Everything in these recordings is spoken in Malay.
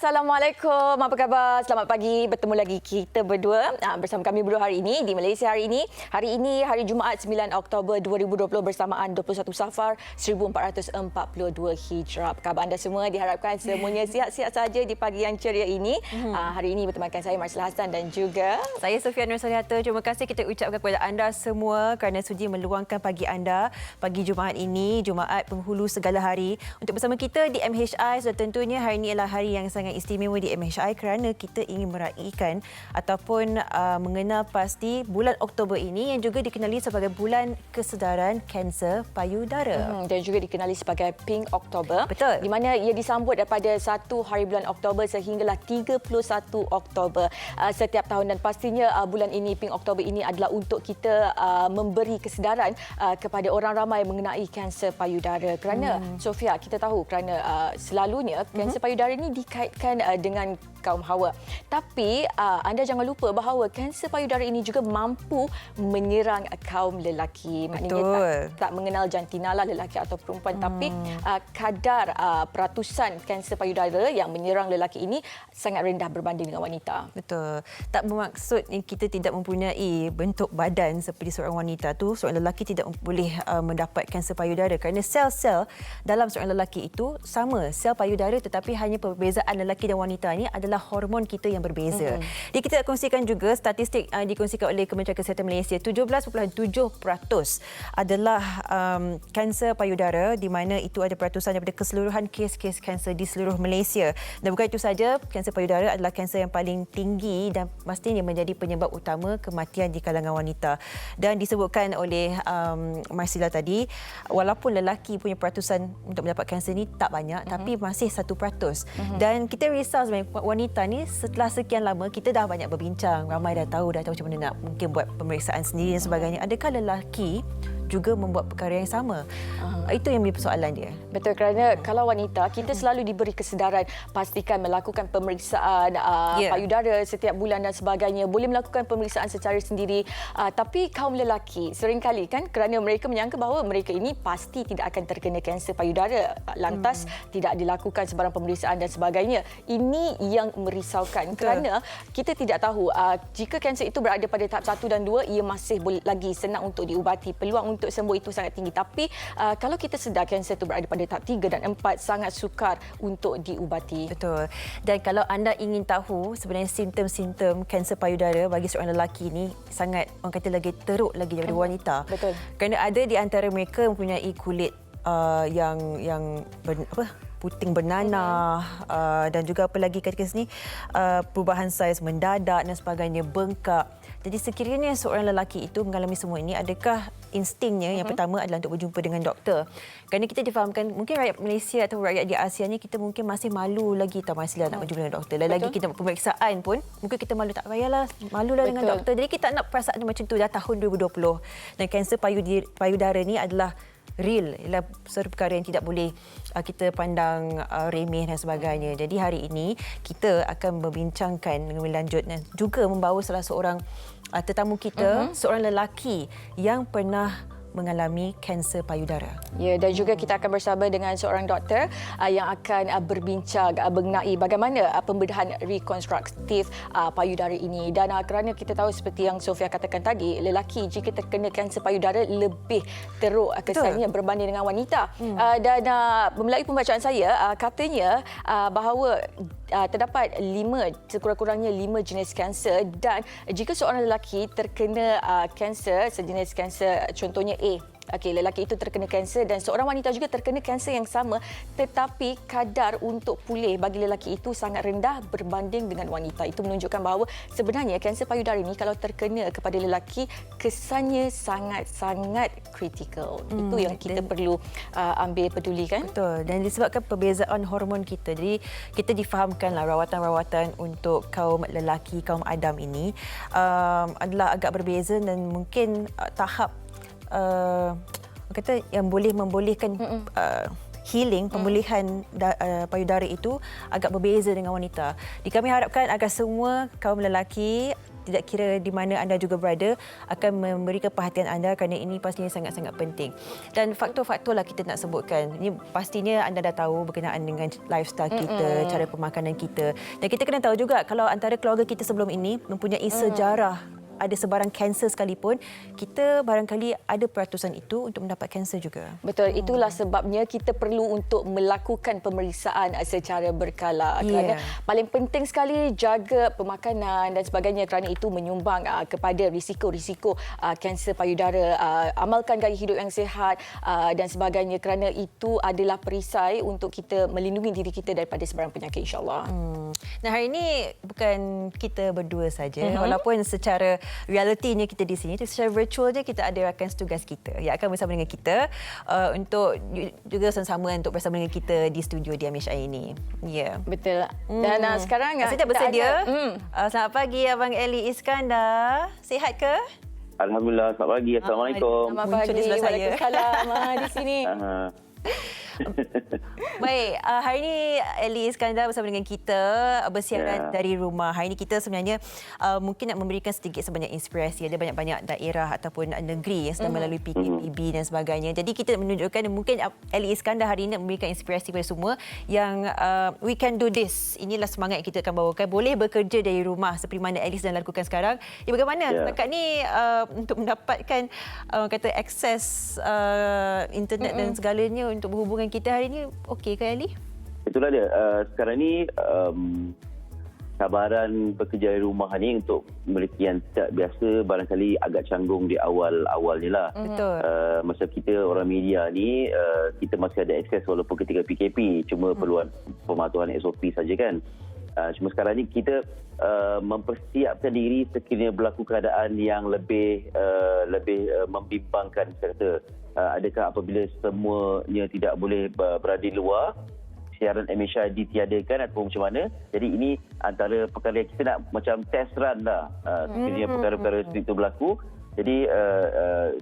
Assalamualaikum. Apa khabar? Selamat pagi. Bertemu lagi kita berdua bersama kami berdua hari ini di Malaysia hari ini. Hari ini hari Jumaat 9 Oktober 2020 bersamaan 21 Safar 1442 Hijrah. Apa khabar anda semua? Diharapkan semuanya sihat-sihat saja di pagi yang ceria ini. Hari ini bertemankan saya Marsila Hassan dan juga saya Sofia Nur Solihato. Terima kasih kita ucapkan kepada anda semua kerana sudi meluangkan pagi anda pagi Jumaat ini, Jumaat penghulu segala hari untuk bersama kita di MHI. Sudah tentunya hari ini adalah hari yang sangat istimewa di MHI kerana kita ingin meraihkan ataupun mengenal pasti bulan Oktober ini yang juga dikenali sebagai bulan kesedaran kanser payudara. Dan juga dikenali sebagai Pink Oktober. Betul. Di mana ia disambut daripada 1 hari bulan Oktober sehinggalah 31 Oktober setiap tahun. Dan pastinya bulan ini, Pink Oktober ini adalah untuk kita memberi kesedaran kepada orang ramai mengenai kanser payudara. Kerana, Sofia, kita tahu kerana selalunya kanser payudara ini dikaitkan dengan kaum hawa. Tapi anda jangan lupa bahawa kanser payudara ini juga mampu menyerang kaum lelaki. Maknanya tak mengenal jantina lah lelaki atau perempuan. Tapi kadar peratusan kanser payudara yang menyerang lelaki ini sangat rendah berbanding dengan wanita. Betul. Tak bermaksud kita tidak mempunyai bentuk badan seperti seorang wanita tu, seorang lelaki tidak boleh mendapat kanser payudara kerana sel-sel dalam seorang lelaki itu sama sel payudara, tetapi hanya perbezaan lelaki dan wanita ini adalah hormon kita yang berbeza. Jadi kita kongsikan juga statistik dikongsikan oleh Kementerian Kesihatan Malaysia. 17.7% adalah kanser payudara, di mana itu ada peratusan daripada keseluruhan kes-kes kanser di seluruh Malaysia. Dan bukan itu saja, kanser payudara adalah kanser yang paling tinggi dan pastinya menjadi penyebab utama kematian di kalangan wanita. Dan disebutkan oleh Marsila tadi, walaupun lelaki punya peratusan untuk mendapat kanser ni tak banyak, tapi masih 1%. Dan kita risau sebenarnya wanita ni setelah sekian lama kita dah banyak berbincang, ramai dah tahu macam mana nak mungkin buat pemeriksaan sendiri dan sebagainya. Adakah lelaki juga membuat perkara yang sama? Itu yang menjadi persoalan dia. Betul, kerana kalau wanita kita selalu diberi kesedaran pastikan melakukan pemeriksaan payudara setiap bulan dan sebagainya. Boleh melakukan pemeriksaan secara sendiri. Tapi kaum lelaki seringkali kan kerana mereka menyangka bahawa mereka ini pasti tidak akan terkena kanser payudara. Lantas tidak dilakukan sebarang pemeriksaan dan sebagainya. Ini yang merisaukan. Betul. Kerana kita tidak tahu jika kanser itu berada pada tahap 1 dan 2, ia masih lagi senang untuk diubati. Peluang untuk sembuh itu sangat tinggi. Tapi kalau kita sedar kanser itu berada pada tahap 3 dan 4, sangat sukar untuk diubati. Betul. Dan kalau anda ingin tahu sebenarnya simptom-simptom kanser payudara bagi seorang lelaki ini sangat, orang kata, lagi teruk lagi daripada wanita. Betul. Kerana ada di antara mereka mempunyai kulit yang puting bernanah, dan juga apa lagi ketika sini perubahan saiz mendadak dan sebagainya, bengkak. Jadi sekiranya seorang lelaki itu mengalami semua ini, adakah instingnya yang pertama adalah untuk berjumpa dengan doktor? Kerana kita difahamkan mungkin rakyat Malaysia atau rakyat di Asia ni, kita mungkin masih malu lagi Marsila nak berjumpa dengan doktor. Dan lagi kita buat pemeriksaan pun mungkin kita malu, tak payahlah, malulah dengan doktor. Jadi kita nak perasaan macam tu dah tahun 2020. Dan kanser payudara ni adalah real, ialah sesuatu perkara yang tidak boleh kita pandang remeh dan sebagainya. Jadi hari ini kita akan membincangkan dengan lebih lanjut dan juga membawa salah seorang tetamu kita, seorang lelaki yang pernah mengalami kanser payudara. Ya, dan juga kita akan bersama dengan seorang doktor yang akan berbincang mengenai bagaimana pembedahan rekonstruktif payudara ini. Dan kerana kita tahu seperti yang Sofia katakan tadi, lelaki jika terkena kanser payudara lebih teruk kesannya berbanding dengan wanita. Dan melalui pembacaan saya, katanya bahawa terdapat sekurang-kurangnya 5 jenis kanser, dan jika seorang lelaki terkena kanser sejenis kanser, contohnya A, lelaki itu terkena kanser dan seorang wanita juga terkena kanser yang sama, tetapi kadar untuk pulih bagi lelaki itu sangat rendah berbanding dengan wanita. Itu menunjukkan bahawa sebenarnya kanser payudara ini kalau terkena kepada lelaki, kesannya sangat-sangat kritikal. Itu yang kita perlu ambil pedulikan. Betul. Dan disebabkan perbezaan hormon kita, jadi kita difahamkanlah rawatan-rawatan untuk kaum lelaki, kaum Adam ini adalah agak berbeza dan mungkin tahap kata yang boleh membolehkan healing, pemulihan payudara itu agak berbeza dengan wanita. Jadi kami harapkan agar semua kaum lelaki tidak kira di mana anda juga berada, akan memberikan perhatian anda kerana ini pastinya sangat-sangat penting. Dan faktor-faktor lah kita nak sebutkan. Ini pastinya anda dah tahu berkenaan dengan lifestyle kita, cara pemakanan kita. Dan kita kena tahu juga kalau antara keluarga kita sebelum ini mempunyai sejarah ada sebarang kanser sekalipun, kita barangkali ada peratusan itu untuk mendapat kanser juga. Betul, itulah sebabnya kita perlu untuk melakukan pemeriksaan secara berkala. Kerana paling penting sekali jaga pemakanan dan sebagainya kerana itu menyumbang kepada risiko-risiko kanser payudara. Amalkan gaya hidup yang sihat dan sebagainya kerana itu adalah perisai untuk kita melindungi diri kita daripada sebarang penyakit, insya-Allah. Nah, hari ini bukan kita berdua saja, walaupun secara realitinya kita di sini, secara virtualnya kita ada rakan setugas kita yang akan bersama dengan kita untuk juga sama-sama untuk bersama dengan kita di studio di MHI ini. Ya. Betul. Dan sekarang kita bersedia. Selamat pagi Abang Eli Iskandar. Sihat ke? Alhamdulillah, selamat pagi. Assalamualaikum. Selamat Muncul pagi. di sebelah saya. Waalaikumsalam di sini. Baik, hari ini Eli Iskandar bersama dengan kita bersiaran dari rumah. Hari ini kita sebenarnya mungkin nak memberikan sedikit sebanyak inspirasi. Ada banyak-banyak daerah ataupun negeri yang sedang melalui PKPB dan sebagainya. Jadi kita menunjukkan mungkin Eli Iskandar hari ini nak memberikan inspirasi kepada semua yang we can do this. Inilah semangat yang kita akan bawakan. Boleh bekerja dari rumah seperti mana Eli sedang lakukan sekarang. Ya, bagaimana setakat ni untuk mendapatkan kata akses internet dan segalanya untuk berhubungan kita hari ini, okey ke Ali? Itulah dia. Sekarang ni cabaran bekerja dari rumah ni untuk mereka yang tidak biasa barangkali agak canggung di awal ni lah. Betul. Masa kita orang media ni, kita masih ada akses walaupun ketika PKP. Cuma perluan pematuhan SOP saja kan. Cuma sekarang ni kita mempersiapkan diri sekiranya berlaku keadaan yang lebih membimbangkan, saya kata. Adakah apabila semuanya tidak boleh berada di luar, siaran MHI ditiadakan ataupun macam mana. Jadi ini antara perkara yang kita nak macam test run lah sekiranya perkara-perkara seperti itu berlaku. Jadi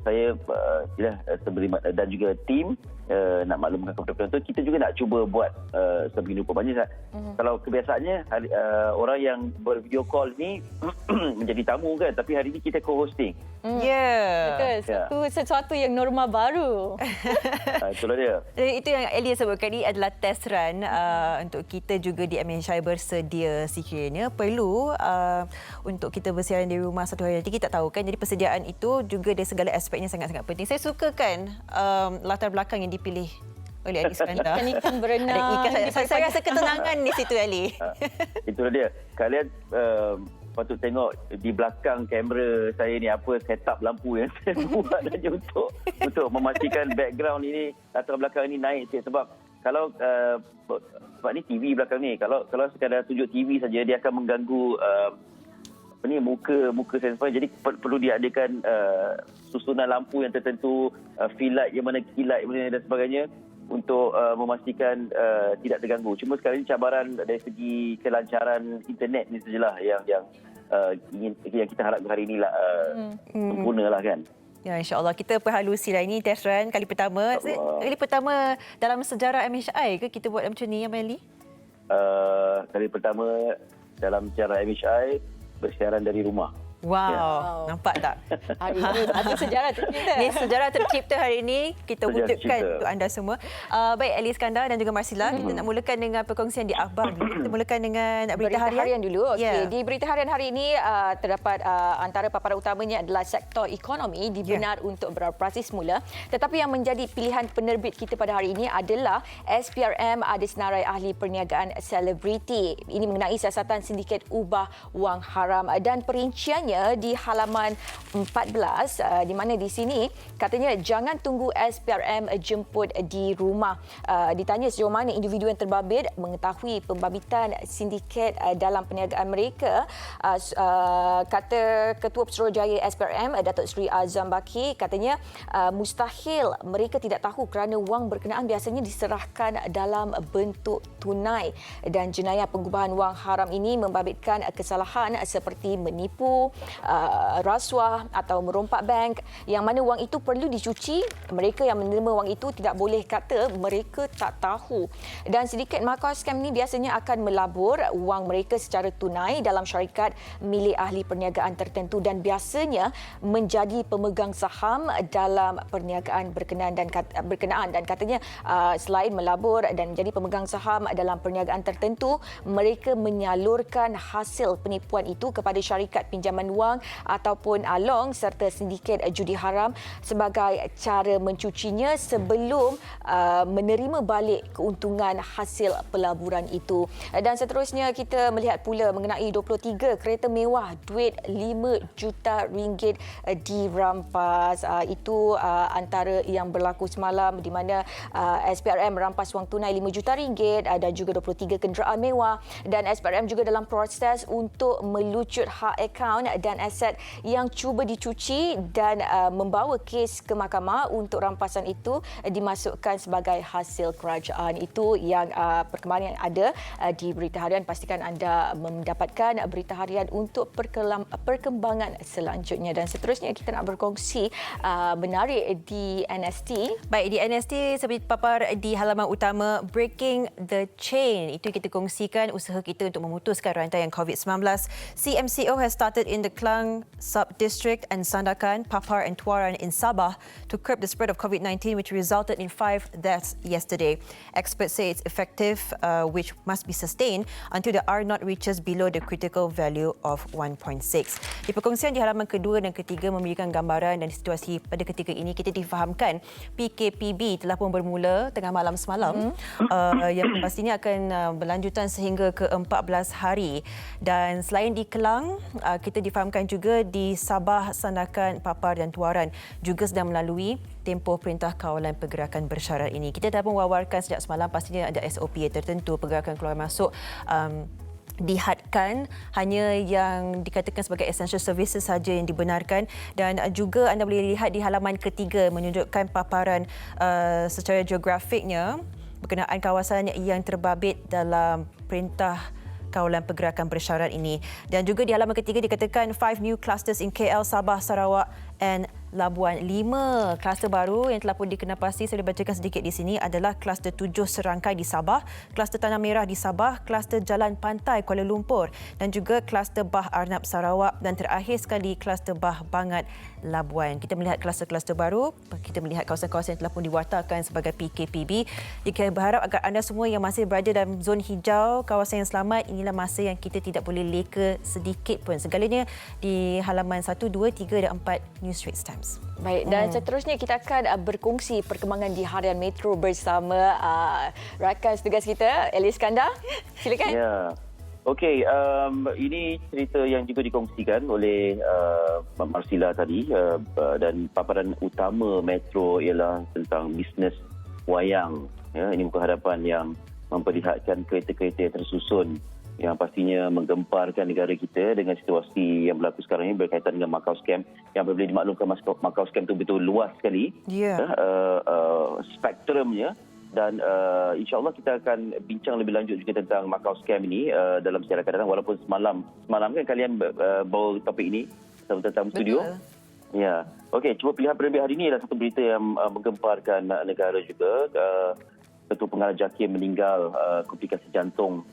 saya dan juga tim nak maklumkan kepada penonton, kita juga nak cuba buat sebegini rupa. Banyak kalau kebiasaannya orang yang bervideo call ni menjadi tamu kan, tapi hari ini kita co-hosting. Betul. Sesuatu yang norma baru. Itulah dia. Itu yang Elia sebutkan ni adalah test run untuk kita juga di MHI bersedia sekiranya perlu untuk kita bersiaran di rumah satu hari nanti. Kita tak tahu kan, jadi persediaan itu juga dari segala aspeknya sangat-sangat penting. Saya suka kan latar belakang yang dipilih oleh Ali Iskandar. Ikan berenang. Saya rasa ketenangan di situ, Ali. Itulah dia. Kalian patut tengok di belakang kamera saya ni apa setup lampu yang saya buat hanya untuk memastikan background ini, latar belakang ini naik sikit. Sebab kalau sebab ni TV belakang ni, kalau sekadar tunjuk TV saja dia akan mengganggu muka saya. Jadi perlu diadakan susunan lampu yang tertentu, fill light yang mana kilat yang mana dan sebagainya untuk memastikan tidak terganggu. Cuma sekarang ini cabaran dari segi kelancaran internet ni sajalah yang kita harapkan hari inilah sempurnalah kan. Ya, insya-Allah kita perhalusi lah. Ini test run kali pertama. Kali pertama dalam sejarah MHI ke kita buat macam ni, Ameli? Kali pertama dalam sejarah MHI bersiaran dari rumah. Wow. Nampak tak? Hari ini ada sejarah tercipta. Ini sejarah tercipta hari ini kita Sejarah wujudkan tercipta untuk anda semua. Baik, Eli Iskandar dan juga Marsila, kita nak mulakan dengan perkongsian di akhbar dulu. Kita mulakan dengan berita harian dulu. Okey, Ya. di berita harian hari ini terdapat antara paparan utamanya adalah sektor ekonomi dibenar untuk beroperasi semula. Tetapi yang menjadi pilihan penerbit kita pada hari ini adalah SPRM ada senarai ahli perniagaan selebriti. Ini mengenai siasatan sindiket ubah wang haram dan perinciannya di halaman 14 di mana di sini katanya jangan tunggu SPRM jemput di rumah. Ditanya sejauh mana individu yang terbabit mengetahui pembabitan sindiket dalam perniagaan mereka, kata Ketua Pesuruhjaya SPRM Datuk Seri Azam Baki, katanya mustahil mereka tidak tahu kerana wang berkenaan biasanya diserahkan dalam bentuk tunai dan jenayah pengubahan wang haram ini membabitkan kesalahan seperti menipu, rasuah atau merompak bank, yang mana wang itu perlu dicuci. Mereka yang menerima wang itu tidak boleh kata mereka tak tahu. Dan sedikit makar scam ni biasanya akan melabur wang mereka secara tunai dalam syarikat milik ahli perniagaan tertentu dan biasanya menjadi pemegang saham dalam perniagaan berkenaan dan katanya selain melabur dan menjadi pemegang saham dalam perniagaan tertentu, mereka menyalurkan hasil penipuan itu kepada syarikat pinjaman wang ataupun along serta sindiket judi haram sebagai cara mencucinya sebelum menerima balik keuntungan hasil pelaburan itu. Dan seterusnya kita melihat pula mengenai 23 kereta mewah duit 5 juta ringgit dirampas. Itu antara yang berlaku semalam di mana SPRM merampas wang tunai 5 juta ringgit dan juga 23 kenderaan mewah, dan SPRM juga dalam proses untuk melucut hak akaun dan aset yang cuba dicuci dan membawa kes ke mahkamah untuk rampasan itu dimasukkan sebagai hasil kerajaan. Itu yang perkembangan yang ada di Berita Harian. Pastikan anda mendapatkan Berita Harian untuk perkembangan selanjutnya. Dan seterusnya kita nak berkongsi menarik di NST. Baik, di NST seperti papar di halaman utama, Breaking the Chain. Itu yang kita kongsikan usaha kita untuk memutuskan rantaian COVID-19. CMCO has started in the Klang Sub-District and Sandakan, Papar and Tuaran in Sabah to curb the spread of COVID-19, which resulted in 5 deaths yesterday. Experts say it's effective, which must be sustained until the R0 reaches below the critical value of 1.6. Di perkongsian di halaman kedua dan ketiga memberikan gambaran dan situasi pada ketika ini kita difahamkan PKPB telah pun bermula tengah malam semalam, yang pastinya akan berlanjutan sehingga ke 14 hari. Dan selain di Kelang, kita difahamkan juga di Sabah, Sandakan, Papar dan Tuaran juga sedang melalui tempoh Perintah Kawalan Pergerakan Bersyarat ini. Kita dah pun wawarkan sejak semalam, pastinya ada SOP tertentu, pergerakan keluar masuk dihadkan hanya yang dikatakan sebagai essential services saja yang dibenarkan. Dan juga anda boleh lihat di halaman ketiga menunjukkan paparan secara geografiknya berkenaan kawasan yang terbabit dalam Perintah Kawalan Pergerakan Bersyarat ini. Dan juga di halaman ketiga dikatakan 5 new clusters in KL, Sabah, Sarawak and Labuan. 5 kluster baru yang telah pun dikenapasi. Saya bacakan sedikit di sini adalah kluster 7 Serangkai di Sabah, kluster Tanah Merah di Sabah, kluster Jalan Pantai Kuala Lumpur dan juga kluster Bah Arnab Sarawak dan terakhir sekali kluster Bah Bangat Labuan. Kita melihat kluster-kluster baru, kita melihat kawasan-kawasan yang telah pun diwartakan sebagai PKPB. Kita berharap agar anda semua yang masih berada dalam zon hijau, kawasan yang selamat, inilah masa yang kita tidak boleh leka sedikit pun. Segalanya di halaman 1, 2, 3 dan 4 New Straits Times. Baik, dan seterusnya kita akan berkongsi perkembangan di Harian Metro bersama rakan setugas kita, Eli Iskandar. Silakan. Ya. Okey, ini cerita yang juga dikongsikan oleh Marsila tadi, dan paparan utama Metro ialah tentang bisnes wayang. Ya, ini muka hadapan yang memperlihatkan kereta-kereta yang tersusun yang pastinya menggemparkan negara kita dengan situasi yang berlaku sekarang ini berkaitan dengan Macau Scam, yang boleh dimaklumkan Macau Scam itu betul luas sekali spektrumnya. Dan insyaAllah kita akan bincang lebih lanjut juga tentang Macau Scam ini dalam siaran akan datang. Walaupun semalam kan kalian bawa topik ini tentang studio. Ya. Okey, cuba pilihan penerbit hari ini adalah satu berita yang menggemparkan negara juga. Ketua Pengarah JAKIM meninggal komplikasi jantung.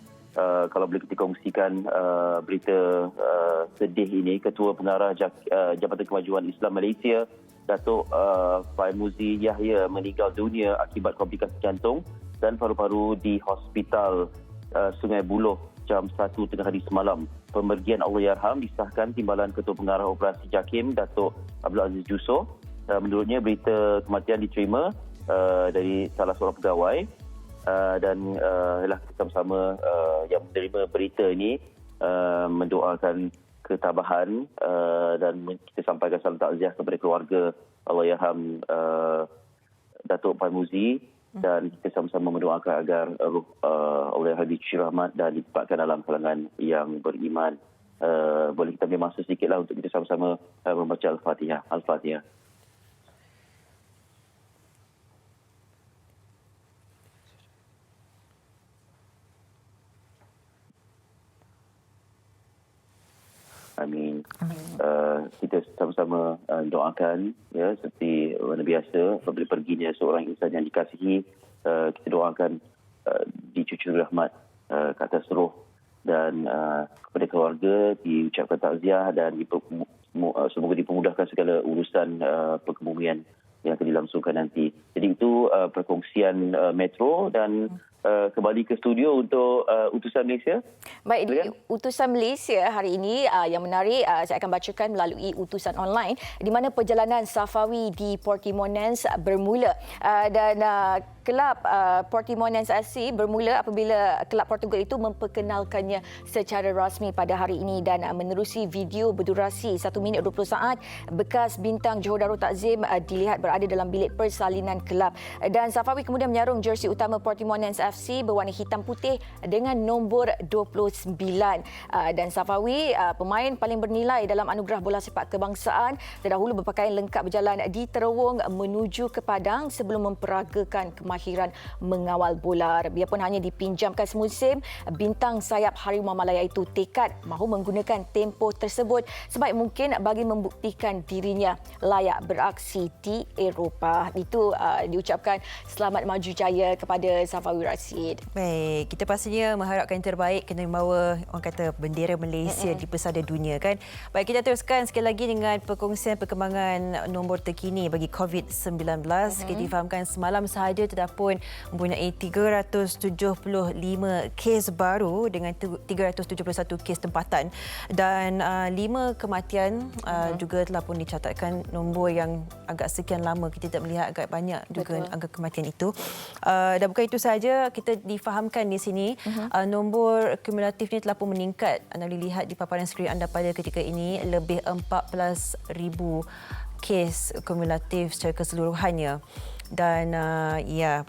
Kalau boleh kita kongsikan berita sedih ini, Ketua Pengarah Jabatan Kemajuan Islam Malaysia Datuk Faimuzi Yahya meninggal dunia akibat komplikasi jantung dan paru-paru di Hospital Sungai Buloh jam 1 tengah hari semalam. Pemergian Allahyarham disahkan Timbalan Ketua Pengarah Operasi JAKIM Datuk Abdul Aziz Jusoh. Menurutnya berita kematian diterima dari salah seorang pegawai. Dan kita sama-sama yang menerima berita ini mendoakan ketabahan dan kita sampaikan salam takziah kepada keluarga Allahyarham Datuk Faimuzi, dan kita sama-sama mendoakan agar ruh Allahyarham dicuci rahmat dan ditempatkan dalam kalangan yang beriman. Boleh kita ambil masa sedikitlah untuk kita sama-sama membaca Al-Fatihah. Al-Fatihah. Amin. Kita sama-sama doakan, ya, seperti mana biasa apabila perginya seorang insan yang dikasihi, kita doakan dicucuri rahmat ke atas roh, dan kepada keluarga diucapkan takziah dan semoga dipermudahkan segala urusan perkebumian yang akan dilangsungkan nanti. Jadi itu perkongsian Metro, dan kembali ke studio untuk utusan Malaysia. Baik, di utusan Malaysia hari ini yang menarik, saya akan bacakan melalui utusan online di mana perjalanan Safawi di Portimonense bermula, dan kelab Portimonense FC bermula apabila kelab Portugal itu memperkenalkannya secara rasmi pada hari ini, dan menerusi video berdurasi 1 minit 20 saat bekas bintang Johor Darul Takzim dilihat berada dalam bilik persalinan kelab, dan Safawi kemudian menyarung jersey utama Portimonense FC berwarna hitam putih dengan nombor 29, dan Safawi pemain paling bernilai dalam anugerah bola sepak kebangsaan terdahulu berpakaian lengkap berjalan di terowong menuju ke padang sebelum memperagakan kemahiran mengawal bola. Biarpun hanya dipinjamkan semusim, bintang sayap Harimau Malaya itu tekad mahu menggunakan tempoh tersebut sebaik mungkin bagi membuktikan dirinya layak beraksi di Eropah. Itu diucapkan selamat maju jaya kepada Safawi Rashid. Baik, kita pastinya mengharapkan yang terbaik, kena membawa orang kata bendera Malaysia di pesada dunia kan. Baik, kita teruskan sekali lagi dengan perkongsian perkembangan nombor terkini bagi COVID-19. Kita difahamkan semalam sahaja terdapat mempunyai 375 kes baru dengan 371 kes tempatan, dan 5 kematian juga telah pun dicatatkan, nombor yang agak sekian lama kita tak melihat, agak banyak juga angka kematian itu. Dan bukan itu sahaja, kita difahamkan di sini nombor kumulatifnya telah pun meningkat. Anda boleh lihat di paparan skrin anda pada ketika ini, lebih 14,000 kes kumulatif secara keseluruhannya. Dan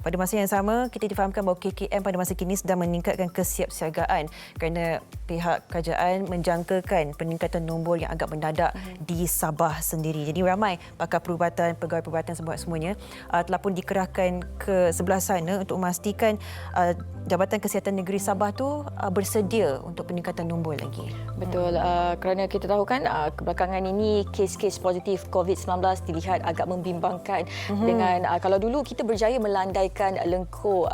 pada masa yang sama kita difahamkan bahawa KKM pada masa kini sedang meningkatkan kesiapsiagaan kerana pihak kerajaan menjangkakan peningkatan nombor yang agak mendadak di Sabah sendiri. Jadi ramai pakar perubatan, pegawai perubatan semuanya telah pun dikerahkan ke sebelah sana untuk memastikan Jabatan Kesihatan Negeri Sabah tu bersedia untuk peningkatan nombor lagi. Betul, kerana kita tahu kan kebelakangan ini kes-kes positif COVID-19 dilihat agak membimbangkan dengan kalau dulu kita berjaya melandaikan lengkuk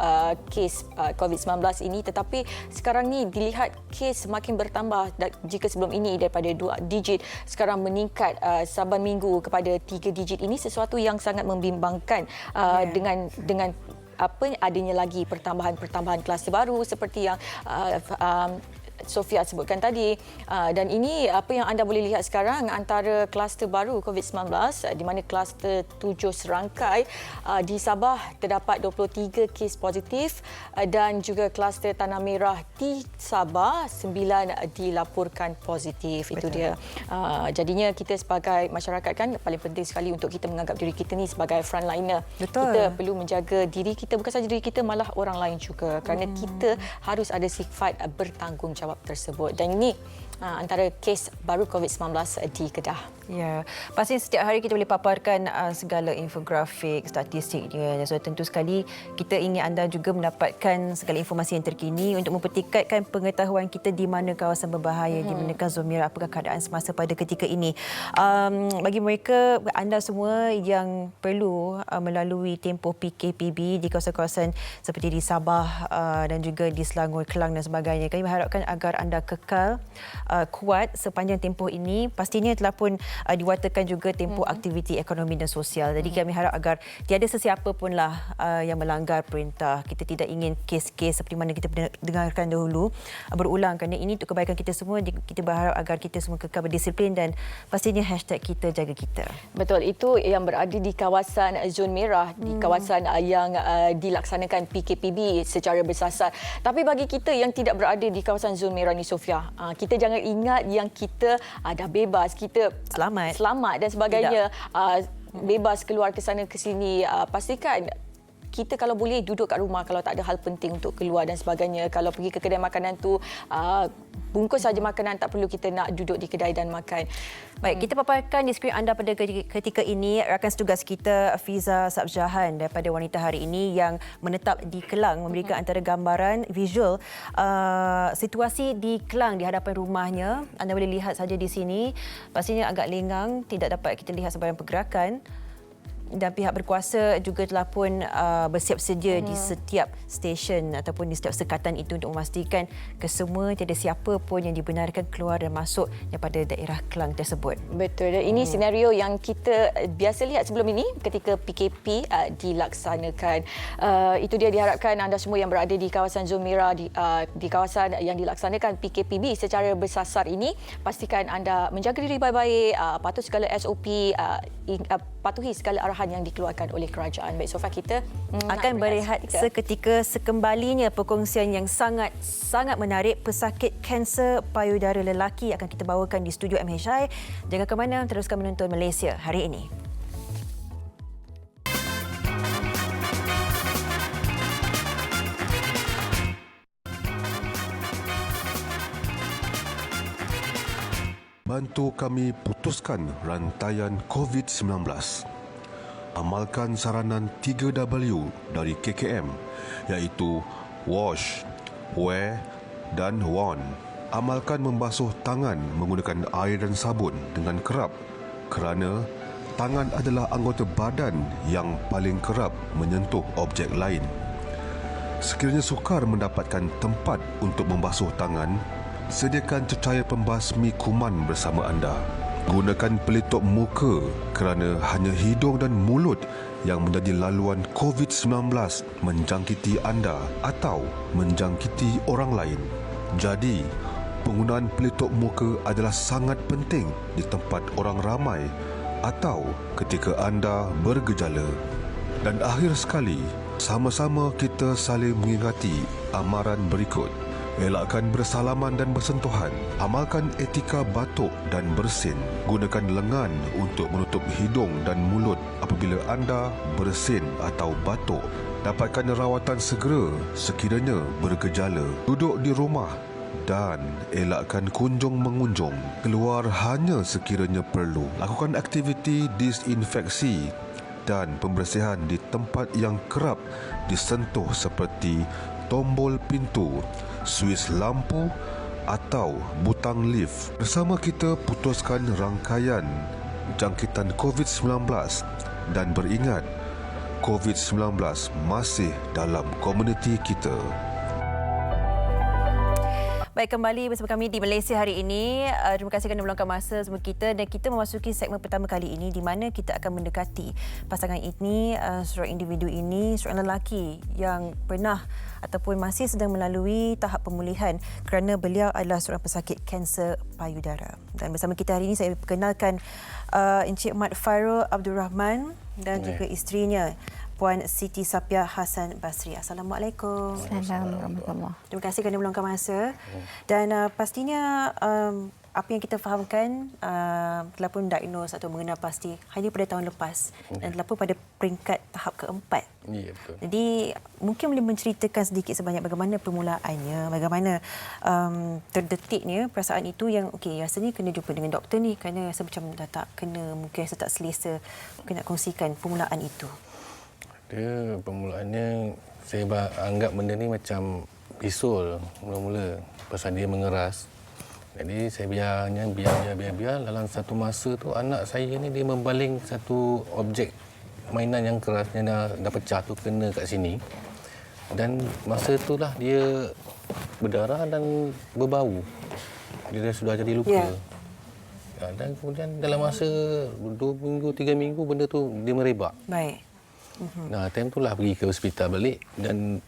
kes COVID-19 ini, tetapi sekarang ni dilihat kes semakin bertambah. Jika sebelum ini daripada 2 digit, sekarang meningkat saban minggu kepada 3 digit. Ini sesuatu yang sangat membimbangkan dengan adanya lagi pertambahan kluster baru seperti yang Sofia sebutkan tadi, dan ini apa yang anda boleh lihat sekarang antara kluster baru COVID-19 di mana kluster 7 serangkai di Sabah terdapat 23 kes positif, dan juga kluster Tanah Merah di Sabah 9 dilaporkan positif. Betul. Itu dia. Jadinya kita sebagai masyarakat kan paling penting sekali untuk kita menganggap diri kita ni sebagai frontliner. Betul. Kita perlu menjaga diri kita, bukan saja diri kita, malah orang lain juga, kerana kita harus ada sifat bertanggungjawab tersebut. Dan ini antara kes baru COVID-19 di Kedah. Ya, pastinya setiap hari kita boleh paparkan segala infografik, statistiknya. So tentu sekali kita ingin anda juga mendapatkan segala informasi yang terkini untuk mempertingkatkan pengetahuan kita di mana kawasan berbahaya, di manakah zon merah, apakah keadaan semasa pada ketika ini. Bagi mereka, anda semua yang perlu melalui tempoh PKPB di kawasan-kawasan seperti di Sabah dan juga di Selangor, Kelang dan sebagainya, kami mengharapkan agar anda kekal kuat sepanjang tempoh ini. Pastinya telah pun diwatakan juga tempoh aktiviti ekonomi dan sosial. Jadi kami harap agar tiada sesiapa pun lah yang melanggar perintah. Kita tidak ingin kes-kes seperti mana kita dengarkan dahulu berulang, kerana ini untuk kebaikan kita semua. Kita berharap agar kita semua kekal berdisiplin, dan pastinya hashtag kita jaga kita. Betul, itu yang berada di kawasan zon merah, di kawasan yang dilaksanakan PKPB secara bersasar. Tapi bagi kita yang tidak berada di kawasan zon merah ni, Sofia, kita jangan ingat yang kita dah bebas, kita selamat dan sebagainya, bebas keluar ke sana ke sini. Pastikan kita kalau boleh duduk kat rumah kalau tak ada hal penting untuk keluar dan sebagainya. Kalau pergi ke kedai makanan tu bungkus saja makanan, tak perlu kita nak duduk di kedai dan makan. Baik, kita paparkan di skrin anda pada ketika ini rakan setugas kita Fiza Sabjahan daripada Wanita Hari Ini yang menetap di Kelang memberikan antara gambaran visual situasi di Kelang di hadapan rumahnya. Anda boleh lihat saja di sini. Pastinya agak lengang, tidak dapat kita lihat sebarang pergerakan. Dan pihak berkuasa juga telah pun bersiap sedia di setiap stesen ataupun di setiap sekatan itu untuk memastikan kesemua tiada siapa pun yang dibenarkan keluar dan masuk daripada daerah Kelang tersebut. Betul. Dan ini senario yang kita biasa lihat sebelum ini ketika PKP dilaksanakan. Itu dia, diharapkan anda semua yang berada di kawasan zon merah di kawasan yang dilaksanakan PKPB secara bersasar ini, pastikan anda menjaga diri baik-baik, patuh segala SOP, patuhi segala arahan yang dikeluarkan oleh kerajaan. Baik, Sofia, kita akan berehat seketika. Sekembalinya perkongsian yang sangat menarik, pesakit kanser payudara lelaki akan kita bawakan di studio MHI. Jangan ke mana, teruskan menonton Malaysia Hari Ini. Bantu kami putuskan rantaian COVID-19. Amalkan saranan 3W dari KKM, iaitu wash, wear dan warn. Amalkan membasuh tangan menggunakan air dan sabun dengan kerap kerana tangan adalah anggota badan yang paling kerap menyentuh objek lain. Sekiranya sukar mendapatkan tempat untuk membasuh tangan, sediakan cecair pembasmi kuman bersama anda. Gunakan pelitup muka kerana hanya hidung dan mulut yang menjadi laluan COVID-19 menjangkiti anda atau menjangkiti orang lain. Jadi, penggunaan pelitup muka adalah sangat penting di tempat orang ramai atau ketika anda bergejala. Dan akhir sekali, sama-sama kita saling mengingati amaran berikut. Elakkan bersalaman dan bersentuhan. Amalkan etika batuk dan bersin. Gunakan lengan untuk menutup hidung dan mulut apabila anda bersin atau batuk. Dapatkan rawatan segera sekiranya bergejala. Duduk di rumah dan elakkan kunjung-mengunjung. Keluar hanya sekiranya perlu. Lakukan aktiviti disinfeksi dan pembersihan di tempat yang kerap disentuh seperti tombol pintu, suis lampu atau butang lift. Bersama kita putuskan rangkaian jangkitan COVID-19 dan beringat, COVID-19 masih dalam komuniti kita. Baik, kembali bersama kami di Malaysia Hari Ini. Terima kasih kerana meluangkan masa semua kita, dan kita memasuki segmen pertama kali ini di mana kita akan mendekati pasangan ini, seorang individu ini, seorang lelaki yang pernah ataupun masih sedang melalui tahap pemulihan kerana beliau adalah seorang pesakit kanser payudara. Dan bersama kita hari ini saya perkenalkan Encik Mat Fairul Abdul Rahman dan juga isterinya Puan Siti Sapiah Hassan Basri. Assalamualaikum. Assalamualaikum. Terima kasih kerana meluangkan masa. Dan pastinya apa yang kita fahamkan telah pun diagnose atau mengenal pasti hanya pada tahun lepas dan telah pun pada peringkat tahap keempat. Ya, betul. Jadi mungkin boleh menceritakan sedikit sebanyak bagaimana permulaannya, bagaimana terdetiknya perasaan itu yang rasanya kena jumpa dengan doktor ni kerana rasa macam dah tak kena, mungkin rasa tak selesa. Mungkin nak kongsikan permulaan itu. Dia permulaannya saya anggap benda ni macam bisul mula-mula pasal dia mengeras. Jadi saya biar dalam satu masa tu anak saya ni dia membaling satu objek mainan yang keras yang dah pecah tu kena kat sini. Dan masa itulah dia berdarah dan berbau. Dia dah sudah jadi luka. Yeah. Dan kemudian dalam masa 2 minggu, 3 minggu benda tu dia merebak. Baik. Nah, time tu lah pergi ke hospital balik dan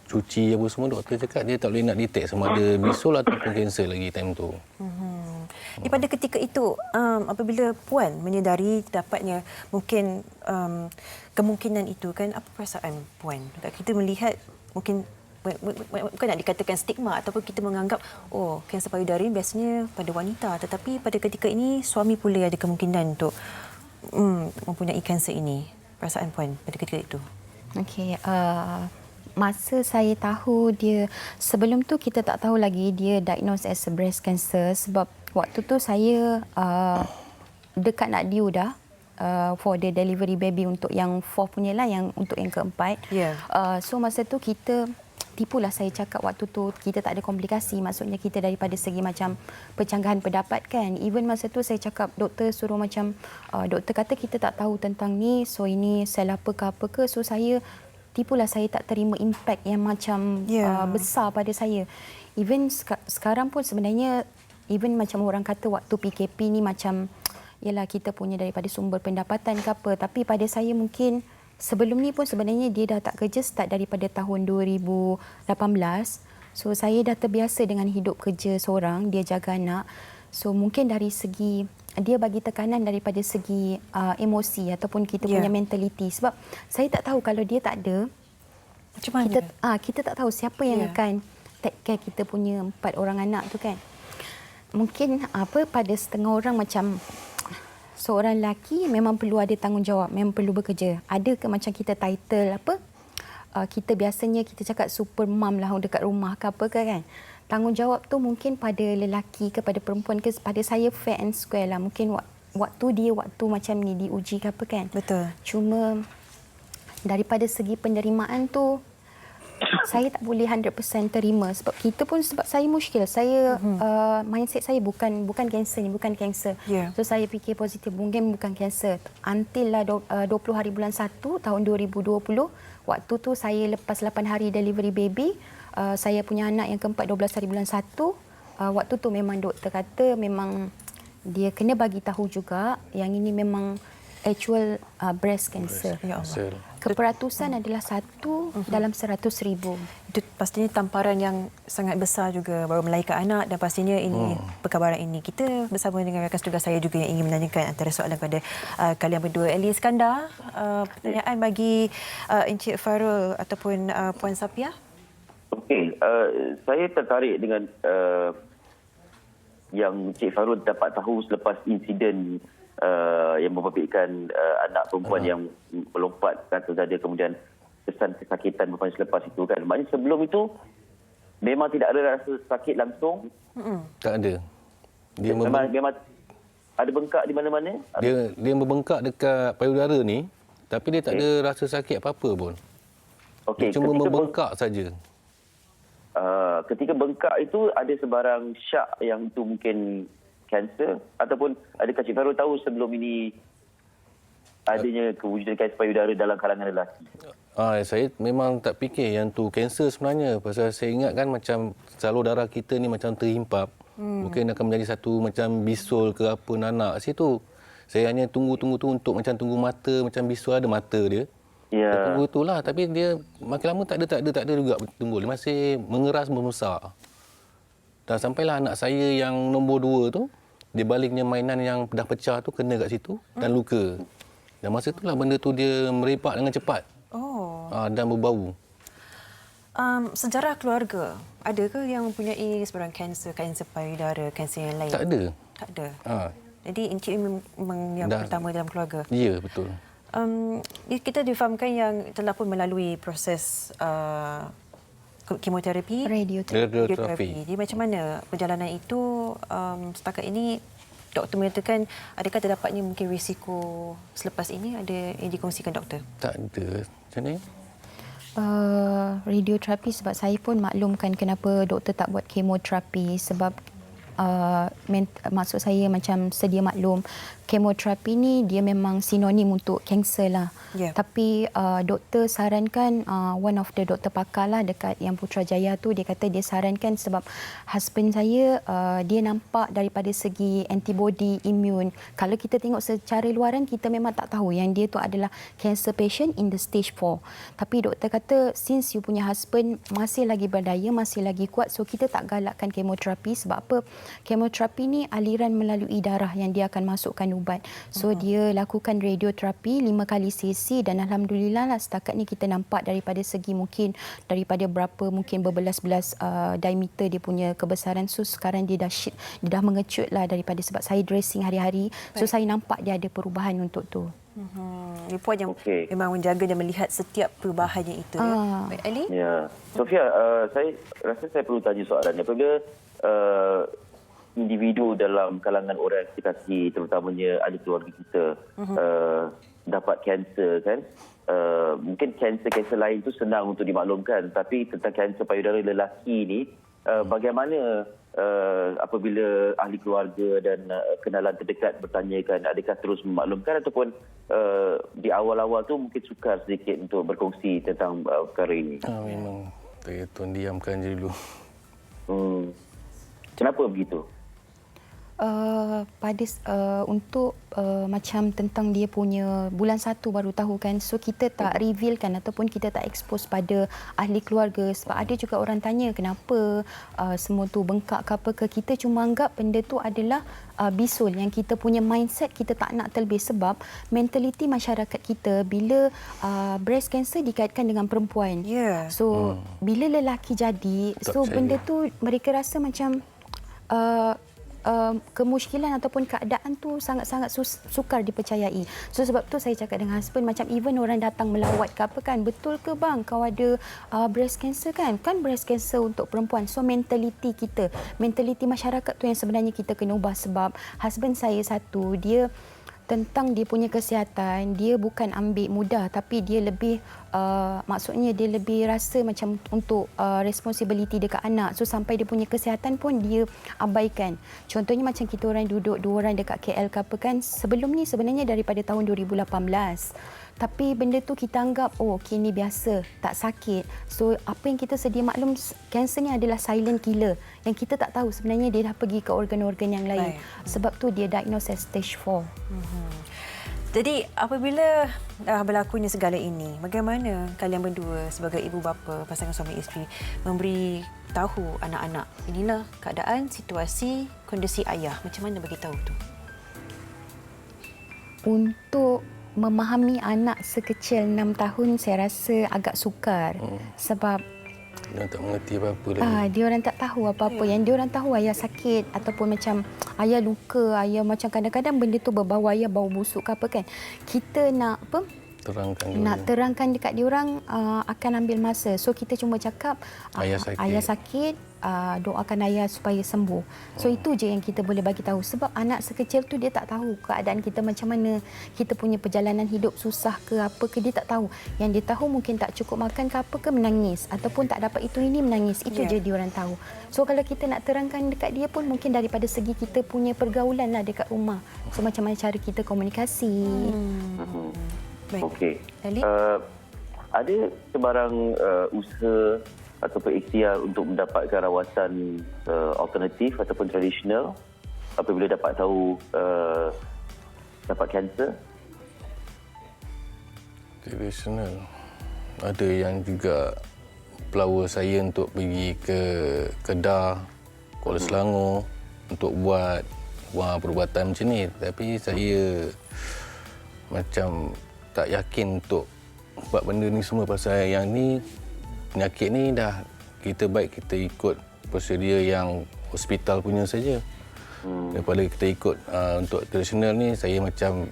cuci apa semua, doktor cakap dia tak boleh nak detect sama ada bisul ataupun kanser lagi time tu. Pada ketika itu, apabila Puan menyedari dapatnya mungkin kemungkinan itu, kan apa perasaan Puan? Kita melihat mungkin bukan nak dikatakan stigma ataupun kita menganggap kanser payudara biasanya pada wanita, tetapi pada ketika ini suami pula ada kemungkinan untuk mempunyai kanser ini. Perasaan Puan pada ketika itu? Okey, masa saya tahu dia, sebelum tu kita tak tahu lagi dia diagnosed as a breast cancer sebab waktu tu saya dekat nak due dah for the delivery baby untuk yang fourth punya lah, yang untuk yang keempat. Ya. So masa tu kita tipulah saya cakap waktu tu kita tak ada komplikasi, maksudnya kita daripada segi macam pencanggahan pendapat kan. Even masa tu saya cakap doktor suruh macam doktor kata kita tak tahu tentang ni, so ini sel apa ke, so saya tipulah saya tak terima impact yang macam besar pada saya. Even sekarang pun sebenarnya even macam orang kata waktu PKP ni macam yalah kita punya daripada sumber pendapatan ke apa, tapi pada saya mungkin sebelum ni pun sebenarnya dia dah tak kerja start daripada tahun 2018. So saya dah terbiasa dengan hidup kerja seorang, dia jaga anak. So mungkin dari segi dia bagi tekanan daripada segi emosi ataupun kita punya mentality, sebab saya tak tahu kalau dia tak ada Macam mana? kita tak tahu siapa yang akan take care kita punya 4 orang anak tu kan. Mungkin pada setengah orang macam seorang lelaki memang perlu ada tanggungjawab, memang perlu bekerja. Ada ke macam kita title kita biasanya kita cakap super mom lah dekat rumah ke apa ke kan. Tanggungjawab tu mungkin pada lelaki ke pada perempuan ke, pada saya fair and square lah. Mungkin waktu macam ni diuji ke apa kan. Betul. Cuma daripada segi penerimaan tu saya tak boleh 100% terima sebab kita pun, sebab saya muskil. Saya mindset saya bukan kanser ni, bukan kanser. Yeah. So saya fikir positif, mungkin bukan kanser. Until lah 20 hari bulan 1 tahun 2020, waktu tu saya lepas 8 hari delivery baby, saya punya anak yang keempat 12 hari bulan 1. Waktu tu memang doktor kata memang dia kena bagi tahu juga yang ini memang actual breast cancer. Ya Allah. Keperatusan adalah 1 dalam 100,000. Itu pastinya tamparan yang sangat besar juga baru melahirkan anak, dan pastinya ini perkabaran ini. Kita bersama dengan rakan setugas saya juga yang ingin menanyakan antara soalan kepada kalian berdua. Eli Iskandar, pertanyaan bagi Encik Fahrul ataupun Puan Safiah? Okey, saya tertarik dengan yang Encik Fahrul dapat tahu selepas insiden yang membabitkan anak perempuan yang melompat ke atas dada, kemudian kesan kesakitan berpanjang selepas itu kan. Maknanya sebelum itu memang tidak ada rasa sakit langsung. Tak ada. Dia memang ada bengkak di mana-mana. dia membengkak dekat payudara ni, tapi dia tak ada rasa sakit apa-apa pun. Okey, Dia cuma membengkak saja. Ketika bengkak itu ada sebarang syak yang itu mungkin kanser, ataupun adakah Cik Fahrul tahu sebelum ini adanya kewujudan kanser payudara dalam kalangan lelaki? Saya memang tak fikir yang tu kanser sebenarnya. Pasal saya ingat kan macam salur darah kita ni macam terhimpap. Mungkin akan menjadi satu macam bisul ke apa nanak situ. Saya hanya tunggu tu untuk macam tunggu mata, macam bisul ada mata dia. Ya. Saya tunggu itulah, tapi dia makin lama tak ada juga tunggu. Dia masih mengeras membesar. Dan sampailah anak saya yang nombor 2 tu, dia baliknya mainan yang dah pecah tu kena kat situ dan luka. Dan masa itulah benda tu dia merepak dengan cepat. Dan berbau. Sejarah keluarga, ada ke yang mempunyai sebarang kanser payudara, kanser yang lain? Tak ada. Tak ada. Jadi Encik memang yang pertama dalam keluarga. Ya, betul. Kita difahamkan yang telah pun melalui proses kemoterapi, Radioterapi. Jadi macam mana perjalanan itu setakat ini? Doktor mengatakan adakah terdapatnya mungkin risiko selepas ini? Ada yang dikongsikan doktor? Tak ada. Macam ni? Radioterapi, sebab saya pun maklumkan kenapa doktor tak buat kemoterapi, sebab maksud saya macam sedia maklum, kemoterapi ni dia memang sinonim untuk kanser lah. Yeah. Tapi doktor sarankan, one of the doktor pakar lah dekat yang Putrajaya tu, dia kata dia sarankan sebab husband saya dia nampak daripada segi antibody imun. Kalau kita tengok secara luaran, kita memang tak tahu yang dia tu adalah cancer patient in the stage 4. Tapi doktor kata since you punya husband masih lagi berdaya, masih lagi kuat, so kita tak galakkan kemoterapi. Sebab apa? Kemoterapi ni aliran melalui darah yang dia akan masukkan ubat. So dia lakukan radioterapi 5 kali sesi, dan alhamdulillah lah setakat ni kita nampak daripada segi mungkin daripada berapa mungkin berbelas-belas diameter dia punya kebesaran. So sekarang dia dah mengecut lah daripada, sebab saya dressing hari-hari. So saya nampak dia ada perubahan untuk tu. Ini puan yang memang menjaga dan melihat setiap perubahannya itu. Baik, Ali? Ya, Sofia, saya rasa saya perlu tanya soalan ni. Apabila individu dalam kalangan orang yang kita kasihi, terutamanya ahli keluarga kita, dapat kanser kan, mungkin kanser-kanser lain tu senang untuk dimaklumkan, tapi tentang kanser payudara lelaki ni, bagaimana apabila ahli keluarga dan kenalan terdekat bertanyakan, adakah terus memaklumkan ataupun di awal-awal tu mungkin sukar sedikit untuk berkongsi tentang perkara ini? Memang saya tuan diamkan je dulu. Kenapa begitu? Untuk macam tentang dia punya bulan 1 baru tahu kan, so kita tak revealkan ataupun kita tak expose pada ahli keluarga, sebab ada juga orang tanya kenapa semua tu bengkak ke apa ke. Kita cuma anggap benda tu adalah bisul, yang kita punya mindset kita tak nak terlebih, sebab mentaliti masyarakat kita bila breast cancer dikaitkan dengan perempuan. So bila lelaki jadi, so benda tu mereka rasa macam kemusykilan ataupun keadaan tu sangat-sangat sukar dipercayai. So sebab tu saya cakap dengan husband, macam even orang datang melawat ke apa kan, betul ke bang kau ada breast cancer kan? Kan breast cancer untuk perempuan. So mentaliti kita, mentaliti masyarakat tu yang sebenarnya kita kena ubah, sebab husband saya satu, dia tentang dia punya kesihatan, dia bukan ambil mudah, tapi dia lebih maksudnya dia lebih rasa macam untuk responsibility dekat anak. So sampai dia punya kesihatan pun dia abaikan. Contohnya macam kita orang duduk 2 orang dekat KL ke apa kan, sebelum ni sebenarnya daripada tahun 2018. Tapi benda tu kita anggap, oh okey ni biasa, tak sakit. So apa yang kita sedia maklum, kanser ni adalah silent killer, yang kita tak tahu sebenarnya dia dah pergi ke organ-organ yang lain. Sebab tu dia diagnose as stage 4. Jadi apabila berlakunya segala ini, bagaimana kalian berdua sebagai ibu bapa, pasangan suami isteri, memberi tahu anak-anak inilah keadaan, situasi, kondisi ayah? Macam mana bagi tahu tu? Untuk memahami anak sekecil 6 tahun saya rasa agak sukar, sebab Dia tak mengerti apa-apa lagi. dia orang tak tahu apa-apa. Yang dia orang tahu ayah sakit ataupun macam ayah luka, ayah macam kadang-kadang benda tu berbau ayah bau busuk ke apa kan. Kita nak apa? Terangkan dulu. Nak terangkan dekat dia orang akan ambil masa. So kita cuma cakap ayah sakit, doakan ayah supaya sembuh. So itu je yang kita boleh bagi tahu, sebab anak sekecil tu dia tak tahu keadaan kita macam mana, kita punya perjalanan hidup susah ke apa ke, dia tak tahu. Yang dia tahu mungkin tak cukup makan ke apa ke, menangis, ataupun tak dapat itu ini menangis. Itu je dia orang tahu. So kalau kita nak terangkan dekat dia pun mungkin daripada segi kita punya pergaulan lah dekat rumah. So macam mana cara kita komunikasi. Okey. Ali? Ada sebarang usaha ataupun ikhtiar untuk mendapatkan rawatan alternatif ataupun tradisional apabila dapat tahu dapat kanser? Tradisional. Ada yang juga pelawar saya untuk pergi ke Kedah, Kuala Selangor untuk buat perubatan macam ni. Tapi saya macam tak yakin untuk buat benda ni semua, pasal yang ni, penyakit ni dah kita baik kita ikut prosedur yang hospital punya saja. Daripada kita ikut untuk tradisional ni, saya macam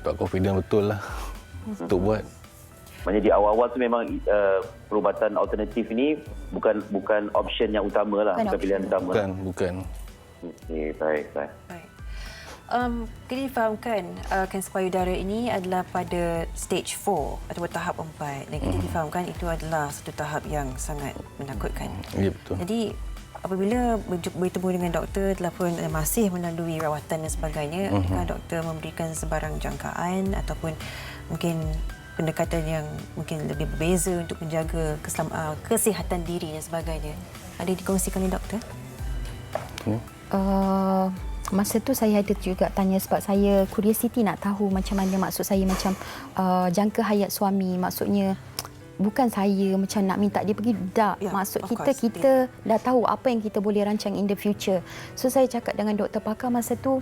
tak confident betul lah untuk buat. Maksudnya di awal-awal tu memang perubatan alternatif ni bukan option yang utama lah, bukan pilihan utama. Bukan. Okey, baik. Kita difahamkan kanser payudara ini adalah pada stage 4 atau tahap 4, dan kita difahamkan itu adalah satu tahap yang sangat menakutkan. Ya, betul. Jadi apabila bertemu dengan doktor ataupun masih melalui rawatan dan sebagainya, apakah doktor memberikan sebarang jangkaan ataupun mungkin pendekatan yang mungkin lebih berbeza untuk menjaga kesihatan diri dan sebagainya? Ada dikongsikan oleh doktor? Masa tu saya ada juga tanya, sebab saya curiosity nak tahu macam mana, maksud saya macam jangka hayat suami, maksudnya bukan saya macam nak minta dia pergi, tak. Maksud kita dah tahu apa yang kita boleh rancang in the future. So saya cakap dengan doktor pakar masa tu,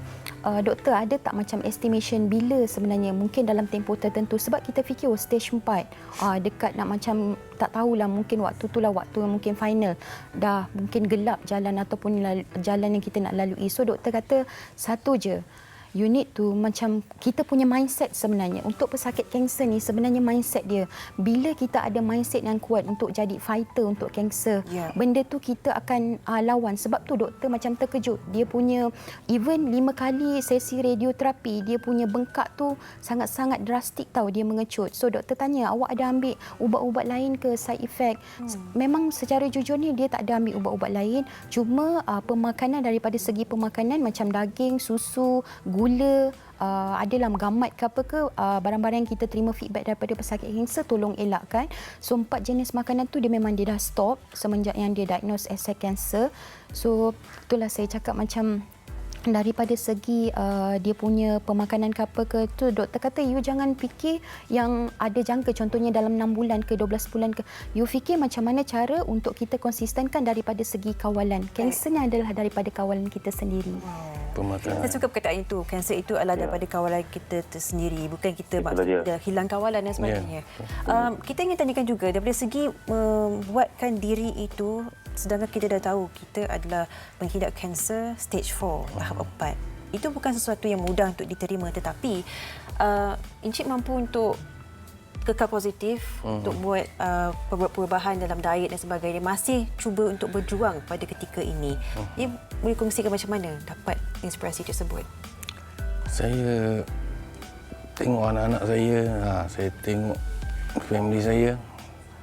doktor ada tak macam estimation bila sebenarnya mungkin dalam tempoh tertentu, sebab kita fikir stage 4 dekat nak macam tak tahulah, mungkin waktu itulah waktu mungkin final, dah mungkin gelap jalan ataupun jalan yang kita nak lalui. So doktor kata satu je, you need to macam kita punya mindset sebenarnya untuk pesakit kanser ni sebenarnya mindset dia. Bila kita ada mindset yang kuat untuk jadi fighter untuk kanser, benda tu kita akan lawan. Sebab tu doktor macam terkejut. Dia punya even 5 kali sesi radioterapi, dia punya bengkak tu sangat-sangat drastik tau, dia mengecut. So doktor tanya, awak ada ambil ubat-ubat lain ke side effect? Memang secara jujur ni dia tak ada ambil ubat-ubat lain. Cuma pemakanan daripada segi pemakanan macam daging, susu, gula, adalah gamat ke apa ke, barang-barang yang kita terima feedback daripada pesakit kanser tolong elakkan. So 4 jenis makanan tu dia memang dia dah stop semenjak yang dia diagnose as cancer. So itulah saya cakap macam daripada segi dia punya pemakanan ke apa ke tu, doktor kata you jangan fikir yang ada jangka, contohnya dalam 6 bulan ke 12 bulan ke, you fikir macam mana cara untuk kita konsistenkan daripada segi kawalan. Kanser ni adalah daripada kawalan kita sendiri. Pemakanan. Saya suka perkataan itu. Kanser itu adalah daripada kawalan kita tersendiri. Bukan kita maksudnya hilang kawalan dan sebagainya. Kita ingin tanyakan juga daripada segi membuatkan diri itu, sedangkan kita dah tahu kita adalah pengidap kanser stage 4, tahap 4. Itu bukan sesuatu yang mudah untuk diterima, tetapi Encik mampu untuk kekal positif, untuk buat perubahan dalam diet dan sebagainya, masih cuba untuk berjuang pada ketika ini. Dia boleh kongsikan macam mana dapat inspirasi tersebut? Saya tengok anak-anak saya tengok family saya.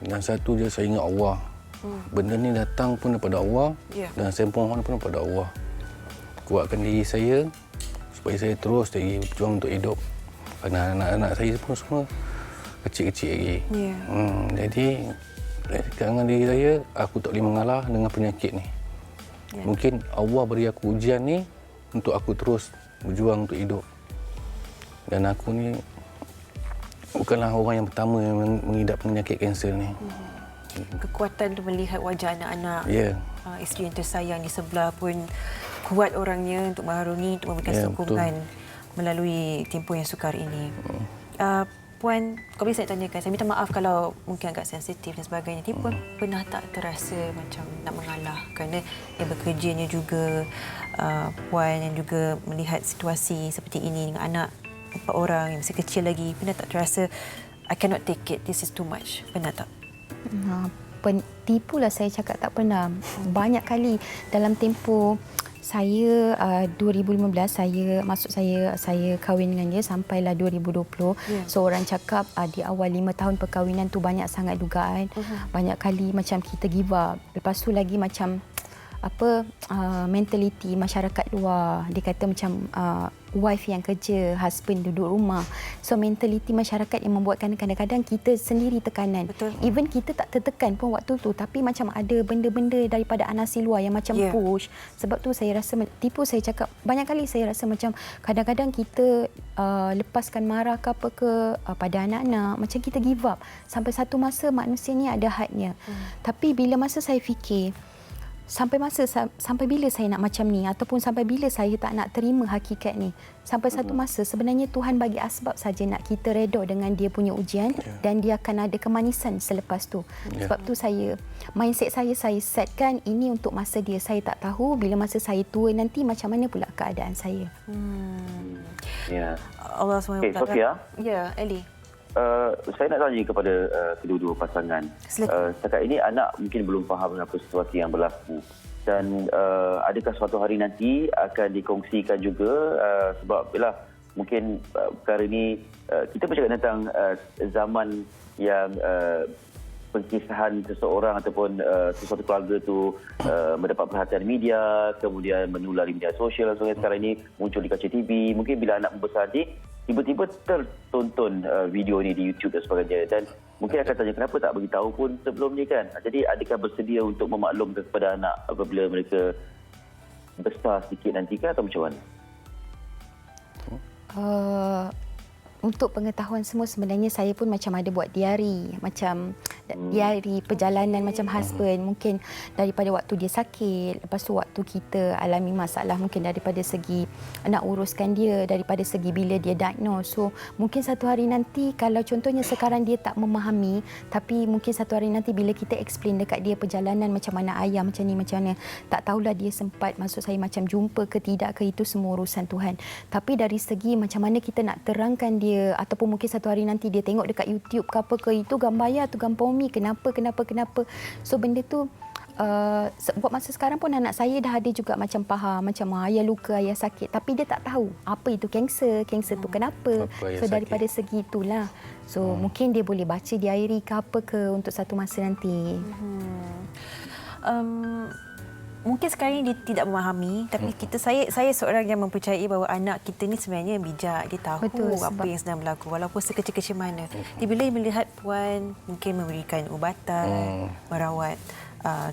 Yang satu je saya ingat Allah. Benda ni datang pun daripada Allah, dan saya mohon pun daripada Allah. Kuatkan diri saya supaya saya terus lagi berjuang untuk hidup. Kerana anak-anak saya pun semua kecil-kecil lagi. Jadi dengan diri saya, aku tak boleh mengalah dengan penyakit ni. Mungkin Allah beri aku ujian ni untuk aku terus berjuang untuk hidup. Dan aku ni bukanlah orang yang pertama yang mengidap penyakit kanser ni. Kekuatan untuk melihat wajah anak-anak, isteri yang tersayang di sebelah pun kuat orangnya untuk mengharungi, untuk memberikan sokongan melalui tempoh yang sukar ini. Puan, kalau boleh saya tanyakan, saya minta maaf kalau mungkin agak sensitif dan sebagainya, tapi Puan pernah tak terasa macam nak mengalah kerana yang bekerjanya juga, Puan yang juga melihat situasi seperti ini dengan anak 4 orang yang masih kecil lagi, pernah tak terasa I cannot take it, this is too much? Pernah tak? Tipulah saya cakap tak pernah. Banyak kali dalam tempoh saya 2015 saya kahwin dengan dia sampailah 2020. So orang cakap di awal 5 tahun perkahwinan tu banyak sangat dugaan. Banyak kali macam kita give up. Lepas tu lagi macam mentaliti masyarakat luar, dia kata macam wife yang kerja, husband duduk rumah. So mentaliti masyarakat yang membuatkan kadang-kadang kita sendiri tekanan. Even kita tak tertekan pun waktu tu, tapi macam ada benda-benda daripada anasi luar yang macam push. Sebab tu saya rasa tipu, saya cakap banyak kali saya rasa macam kadang-kadang kita lepaskan marah ke apa ke pada anak-anak, macam kita give up. Sampai satu masa manusia ni ada hadnya. Tapi bila masa saya fikir sampai bila saya nak macam ni, ataupun sampai bila saya tak nak terima hakikat ni. Sampai satu masa sebenarnya Tuhan bagi asbab saja nak kita redha dengan dia punya ujian, dan dia akan ada kemanisan selepas tu. Sebab tu mindset saya setkan ini untuk masa dia. Saya tak tahu bila masa saya tua nanti macam mana pula keadaan saya. Allah SWT. Sofia. Ya, Ellie. Saya nak tanya kepada kedua-dua pasangan. Setakat ini anak mungkin belum faham apa situasi yang berlaku, dan adakah suatu hari nanti akan dikongsikan juga, sebab mungkin perkara ini kita bercakap tentang zaman yang pengkisahan seseorang ataupun sesuatu keluarga tu mendapat perhatian media, kemudian menular di media sosial. So sekarang ini muncul di kaca TV. Mungkin bila anak membesar nanti tiba-tiba tertonton video ni di YouTube dan sebagainya, dan mungkin akan tanya kenapa tak beritahu pun sebelum ni kan. Jadi adakah bersedia untuk memaklumkan kepada anak apabila mereka besar sedikit nanti ke, atau macam mana? untuk pengetahuan semua, sebenarnya saya pun macam ada buat diari, macam diari perjalanan macam husband, mungkin daripada waktu dia sakit, lepas tu waktu kita alami masalah, mungkin daripada segi nak uruskan dia, daripada segi bila dia diagnose. So mungkin satu hari nanti, kalau contohnya sekarang dia tak memahami, tapi mungkin satu hari nanti bila kita explain dekat dia perjalanan macam mana ayah macam ni, macam mana, tak tahulah dia sempat, maksud saya macam jumpa ke tidak ke, itu semua urusan Tuhan. Tapi dari segi macam mana kita nak terangkan dia, ataupun mungkin satu hari nanti dia tengok dekat YouTube ke apa ke, itu gambar ayah tu, gambar Umi, kenapa. So benda tu buat masa sekarang pun anak saya dah ada juga macam faham, macam ayah luka, ayah sakit, tapi dia tak tahu apa itu kanser tu kenapa. So daripada segi itulah, so mungkin dia boleh baca diary ke apa ke untuk satu masa nanti. Mungkin sekarang ini dia tidak memahami, tapi saya seorang yang mempercayai bahawa anak kita ni sebenarnya bijak, dia tahu apa yang sedang berlaku walaupun sekecil-kecil mana. Dia bila melihat puan mungkin memberikan ubatan, merawat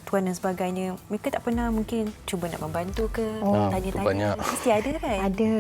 tuan dan sebagainya, mereka tak pernah mungkin cuba nak membantu ke, tanya-tanya. Mesti ada kan? Ada.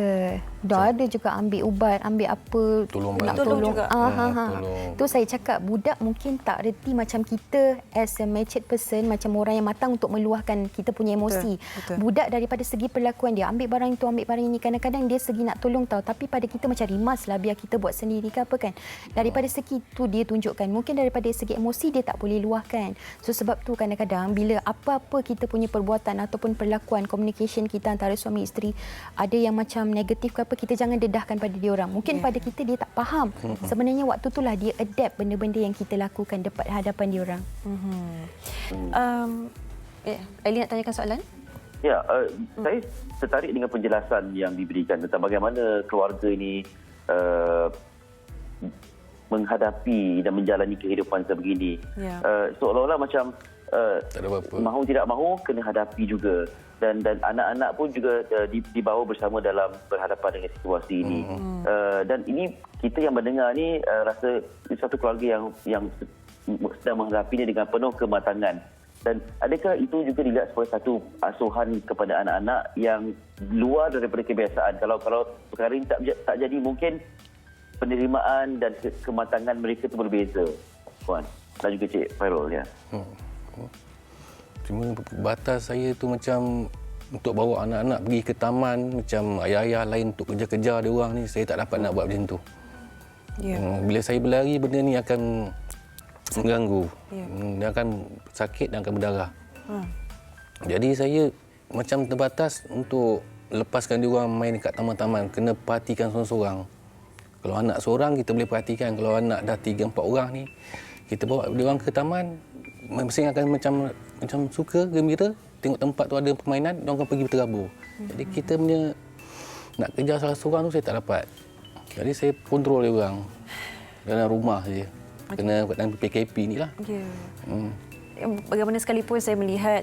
Dah ada juga ambil ubat, ambil apa, Tolong nak bantu. tolong. juga. Tolong. Tu saya cakap, budak mungkin tak reti macam kita as a matured person, macam orang yang matang untuk meluahkan kita punya emosi. Betul. Budak daripada segi perlakuan dia, ambil barang itu, ambil barang ini, kadang-kadang dia segi nak tolong tahu, tapi pada kita macam rimas lah, biar kita buat sendiri ke apa kan. Daripada segi tu dia tunjukkan, mungkin daripada segi emosi dia tak boleh luahkan. So sebab tu kadang-kadang bila apa-apa kita punya perbuatan ataupun perlakuan, communication kita antara suami isteri ada yang macam negatif ke apa, kita jangan dedahkan pada dia orang. Mungkin pada kita dia tak faham. Sebenarnya waktu itulah dia adapt benda-benda yang kita lakukan depan hadapan dia orang. Ellie nak tanyakan soalan? Ya, saya tertarik dengan penjelasan yang diberikan tentang bagaimana keluarga ini menghadapi dan menjalani kehidupan sebegini. Ya. Seolah-olah macam Tak ada apa-apa. mahu tidak mahu kena hadapi juga, dan anak-anak pun juga dibawa bersama dalam berhadapan dengan situasi ini. Dan ini kita yang mendengar ni rasa satu keluarga yang sedang menghadapinya dengan penuh kematangan. Dan adakah itu juga dilihat sebagai satu asuhan kepada anak-anak yang luar daripada kebiasaan? Kalau perkara ini tak jadi, mungkin penerimaan dan kematangan mereka itu berbeza, Puan dan juga Cik Fairul, ya. Cuma batas saya tu macam untuk bawa anak-anak pergi ke taman, macam ayah-ayah lain untuk kejar-kejar dia orang ni, saya tak dapat nak buat macam tu. Bila saya berlari, benda ni akan mengganggu. Dia akan sakit dan akan berdarah. Jadi saya macam terbatas untuk lepaskan dia orang main dekat taman-taman, kena perhatikan seorang-seorang. Kalau anak seorang kita boleh perhatikan, kalau anak dah 3-4 orang ni, kita bawa dia orang ke taman, masing akan macam suka, gembira, tengok tempat tu ada permainan, dia akan pergi berterabur. Jadi kita punya nak kejar salah seorang tu saya tak dapat. Jadi saya kontrol dia orang dalam rumah saja. Kena dalam PKP ni lah. Bagaimana sekalipun saya melihat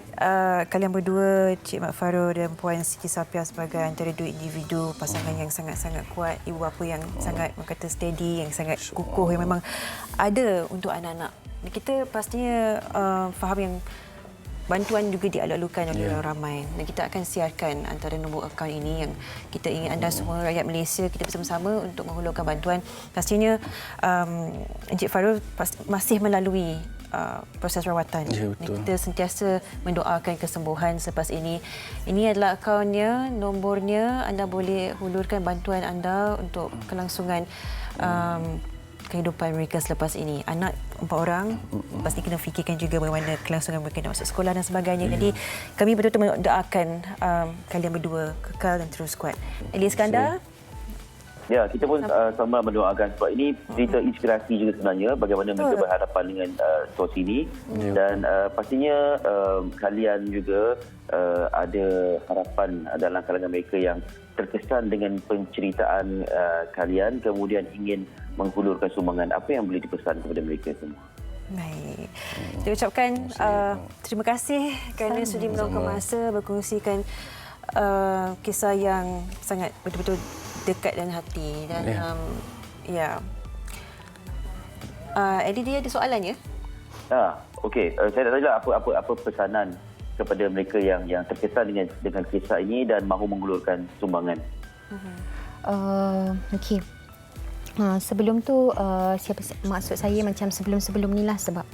kalian berdua, Cik Mak Farouk dan Puan Siti Safiah sebagai antara dua individu pasangan yang sangat-sangat kuat, ibu bapa yang sangat kata steady, yang sangat kukuh, yang memang ada untuk anak-anak. Kita pastinya faham yang bantuan juga dialok-alokkan oleh orang ramai, dan kita akan siarkan antara nombor akaun ini yang kita ingin anda semua rakyat Malaysia kita bersama-sama untuk menghulurkan bantuan. Pastinya Encik Fairul masih melalui proses rawatan. Ya, betul. Kita sentiasa mendoakan kesembuhan selepas ini. Ini adalah akaunnya, nombornya, anda boleh hulurkan bantuan anda untuk kelangsungan kehidupan mereka selepas ini. Anak 4 orang, pasti kena fikirkan juga bagaimana kelangsungan mereka nak masuk sekolah dan sebagainya. Jadi kami betul-betul mendoakan kalian berdua kekal dan terus kuat. Elie Iskandar. Ya, kita pun sama mendoakan, sebab ini cerita inspirasi juga sebenarnya bagaimana mereka berhadapan dengan situasi ini. Dan pastinya kalian juga ada harapan dalam kalangan mereka yang terkesan dengan penceritaan kalian, kemudian ingin menghulurkan sumbangan. Apa yang boleh dipesan kepada mereka semua? Baik. Saya ucapkan terima kasih kerana sudi meluangkan masa berkongsikan kisah yang sangat betul-betul dekat dan hati. Dan Eddie, dia ada soalan ya? Okey. Saya nak tanya apa pesanan kepada mereka yang terkesan dengan kisah ini dan mahu menghulurkan sumbangan. Okey. Sebelum tu maksud saya macam sebelum ni lah, sebab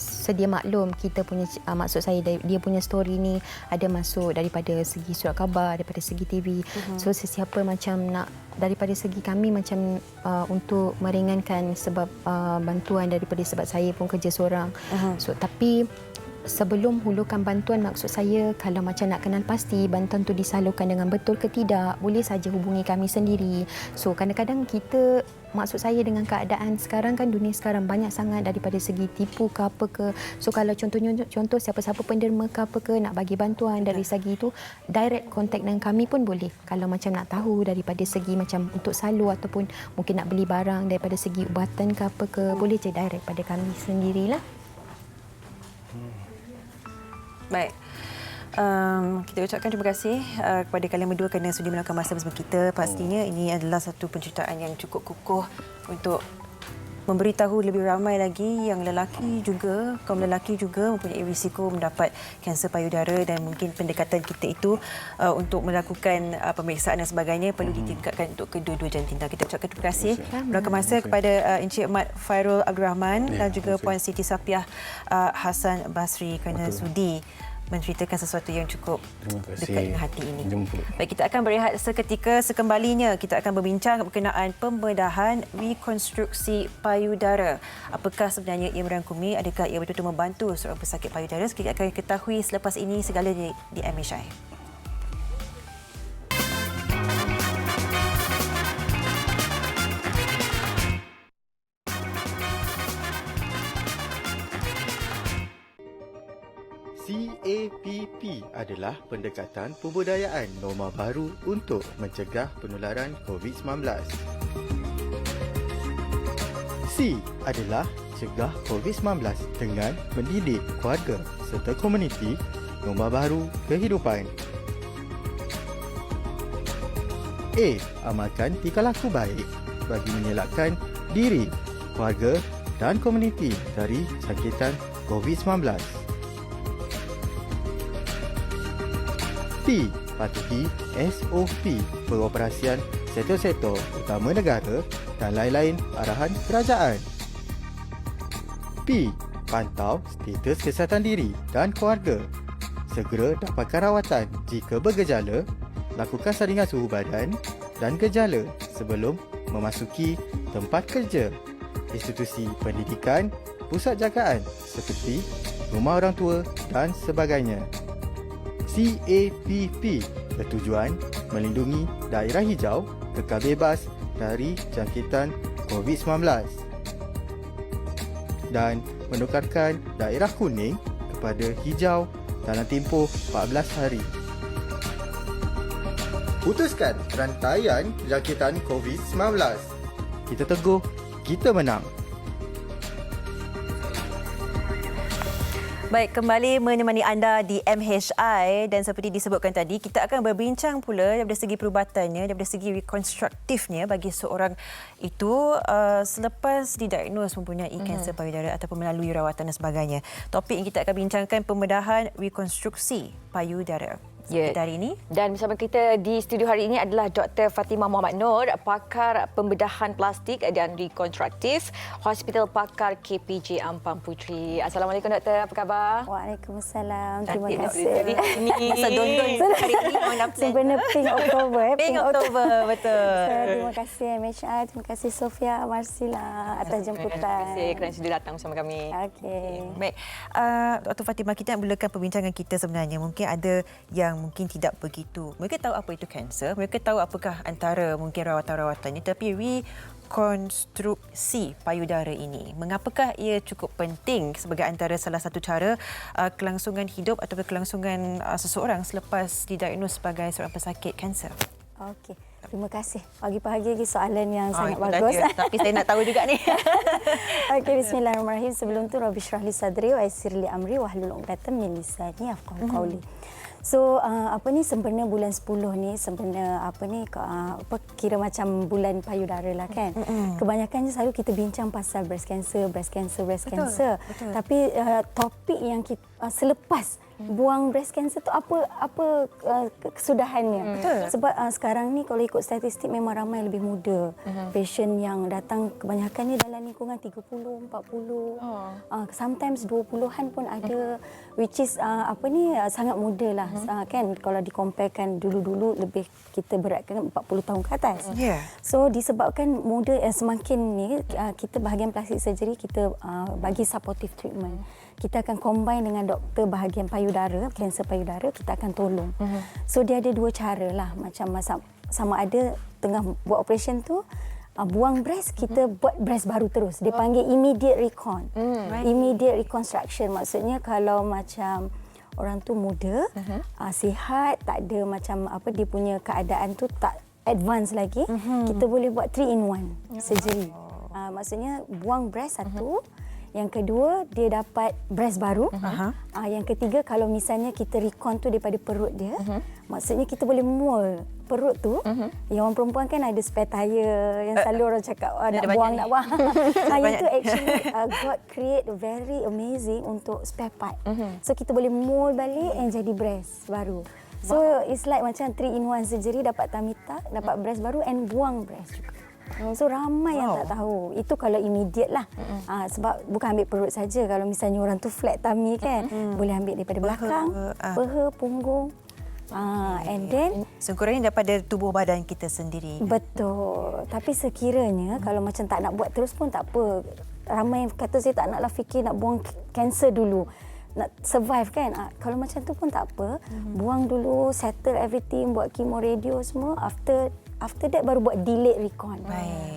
sedia maklum kita punya maksud saya dia punya story ni ada masuk daripada segi surat khabar, daripada segi TV. So sesiapa macam nak daripada segi kami macam untuk meringankan sebab bantuan daripada sebab saya pun kerja seorang. So tapi sebelum hulukan bantuan, maksud saya kalau macam nak kenal pasti bantuan tu disalurkan dengan betul ke tidak, boleh saja hubungi kami sendiri. So kadang-kadang kita, maksud saya dengan keadaan sekarang kan, dunia sekarang banyak sangat daripada segi tipu ke apa ke. So kalau contoh siapa-siapa penderma ke apa ke nak bagi bantuan dari segi itu, direct contact dengan kami pun boleh. Kalau macam nak tahu daripada segi macam untuk salur ataupun mungkin nak beli barang daripada segi ubatan ke apa ke, boleh je direct pada kami sendirilah. Baik. Kita ucapkan terima kasih kepada kalian berdua kerana sudi meluangkan masa bersama kita. Pastinya ini adalah satu penceritaan yang cukup kukuh untuk memberitahu lebih ramai lagi yang kaum lelaki juga mempunyai risiko mendapat kanser payudara, dan mungkin pendekatan kita itu untuk melakukan pemeriksaan dan sebagainya perlu ditingkatkan untuk kedua-dua jantina. Kita ucapkan terima kasih meluangkan masa kepada Encik Mat Fairul Abdul Rahman dan juga Puan Siti Safiah Hassan Basri kerana sudi menceritakan sesuatu yang cukup dekat dengan hati ini. Baik, kita akan berehat seketika. Sekembalinya kita akan berbincang berkenaan pembedahan rekonstruksi payudara. Apakah sebenarnya ia merangkumi? Adakah ia betul-betul membantu seorang pesakit payudara? Kita akan ketahui selepas ini segalanya di MHI. CAPP adalah pendekatan pembudayaan norma baru untuk mencegah penularan COVID-19. C adalah cegah COVID-19 dengan mendidik keluarga serta komuniti norma baru kehidupan. A. Amalkan tingkah laku baik bagi mengelakkan diri, keluarga dan komuniti dari jangkitan COVID-19. P. Patuhi SOP pengoperasian sektor-sektor utama negara dan lain-lain arahan kerajaan. P. Pantau status kesihatan diri dan keluarga. Segera dapatkan rawatan jika bergejala, lakukan saringan suhu badan dan gejala sebelum memasuki tempat kerja, institusi pendidikan, pusat jagaan seperti rumah orang tua dan sebagainya. CAPP bertujuan melindungi daerah hijau kekal bebas dari jangkitan COVID-19 dan menukarkan daerah kuning kepada hijau dalam tempoh 14 hari. Putuskan rantaian jangkitan COVID-19. Kita teguh, kita menang. Baik, kembali menemani anda di MHI, dan seperti disebutkan tadi, kita akan berbincang pula daripada segi perubatannya, daripada segi rekonstruktifnya bagi seorang itu selepas didiagnos mempunyai kanser payudara ataupun melalui rawatan dan sebagainya. Topik yang kita akan bincangkan pembedahan rekonstruksi payudara. Ya. Hari ini. Dan bersama kita di studio hari ini adalah Dr. Fatimah Muhammad Nur, pakar pembedahan plastik dan rekonstruktif, Hospital Pakar KPJ Ampang Puteri. Assalamualaikum Doktor, apa khabar? Waalaikumsalam. Terima kasih. Masa don-don hari ini orang dah plan. Sebenarnya Pink Oktober. Pink Oktober, betul. Terima kasih MHI, terima kasih Sofia Marsila atas jemputan. Terima kasih kerana sudah datang bersama kami. Okey. Baik, Dr. Fatimah, kita nak mulakan perbincangan kita sebenarnya. Mungkin ada yang mungkin tidak begitu. Mereka tahu apa itu kanser, mereka tahu apakah antara mungkin rawatan-rawatannya, tapi rekonstruksi payudara ini, mengapakah ia cukup penting sebagai antara salah satu cara kelangsungan hidup atau kelangsungan seseorang selepas didiagnos sebagai seorang pesakit kanser? Okey. Terima kasih. Pagi-pagi lagi soalan yang sangat bagus. Tapi saya nak tahu juga ni. Okey, bismillahirrahmanirrahim. Sebelum tu Rabbi syrah li sadri wa yassir li amri wahlul 'uqdatam min lisani yafqahu qawli. So sebenarnya bulan 10 ni sebenarnya kira macam bulan payudara lah kan. Kebanyakannya selalu kita bincang pasal breast cancer. Betul. Tapi topik yang kita selepas buang breast cancer tu apa kesudahannya. Betul. Sebab sekarang ni kalau ikut statistik memang ramai lebih muda. Patient yang datang kebanyakan ni dalam lingkungan 30, 40. Sometimes 20-an pun ada, which is sangat muda lah. Kan kalau dikomparekan dulu-dulu lebih kita beratkan 40 tahun ke atas. Yeah. So disebabkan muda semakin ni kita bahagian plastik surgery kita bagi supportive treatment. Kita akan combine dengan doktor bahagian payudara, kanser payudara, kita akan tolong. So dia ada dua cara lah, macam sama ada tengah buat operation tu buang breast, kita buat breast baru terus. Dia panggil immediate recon. Immediate reconstruction maksudnya kalau macam orang tu muda, sihat, tak ada macam dia punya keadaan tu tak advance lagi, kita boleh buat 3-in-1 surgery. Maksudnya buang breast satu, yang kedua dia dapat breast baru. Yang ketiga kalau misalnya kita recon tu daripada perut dia, maksudnya kita boleh mold perut tu. Yang orang perempuan kan ada spare tire yang selalu orang cakap nak buang. Itu actually God create very amazing untuk spare part. So kita boleh mold balik and jadi breast baru. So it's like macam 3-in-1 surgery, dapat tummy tuck, dapat breast baru and buang breast juga. So ramai yang tak tahu. Itu kalau immediate lah. Sebab bukan ambil perut saja. Kalau misalnya orang tu flat tummy kan, boleh ambil daripada belakang, peha, punggung. And then sengkurangnya daripada tubuh badan kita sendiri. Betul. Tapi sekiranya kalau macam tak nak buat terus pun tak apa. Ramai yang kata saya tak naklah fikir nak buang kanser dulu. Nak survive kan. Kalau macam tu pun tak apa. Buang dulu, settle everything, buat chemo, radio semua. After that baru buat delayed recon.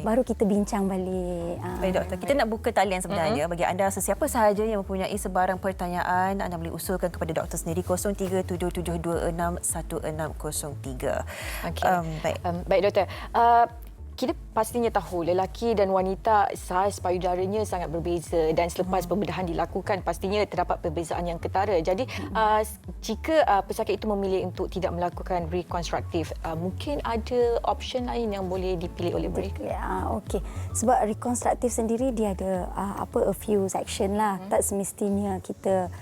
Baru kita bincang balik. Baik doktor, kita nak buka talian sebenarnya. Bagi anda sesiapa sahaja yang mempunyai sebarang pertanyaan, anda boleh usulkan kepada doktor sendiri 0377261603. Baik doktor. Kita pastinya tahu lelaki dan wanita saiz payudaranya sangat berbeza dan selepas pembedahan dilakukan pastinya terdapat perbezaan yang ketara. Jadi jika pesakit itu memilih untuk tidak melakukan rekonstruktif, mungkin ada option lain yang boleh dipilih oleh mereka. Okey. Sebab rekonstruktif sendiri dia ada a few section lah. Tak semestinya kita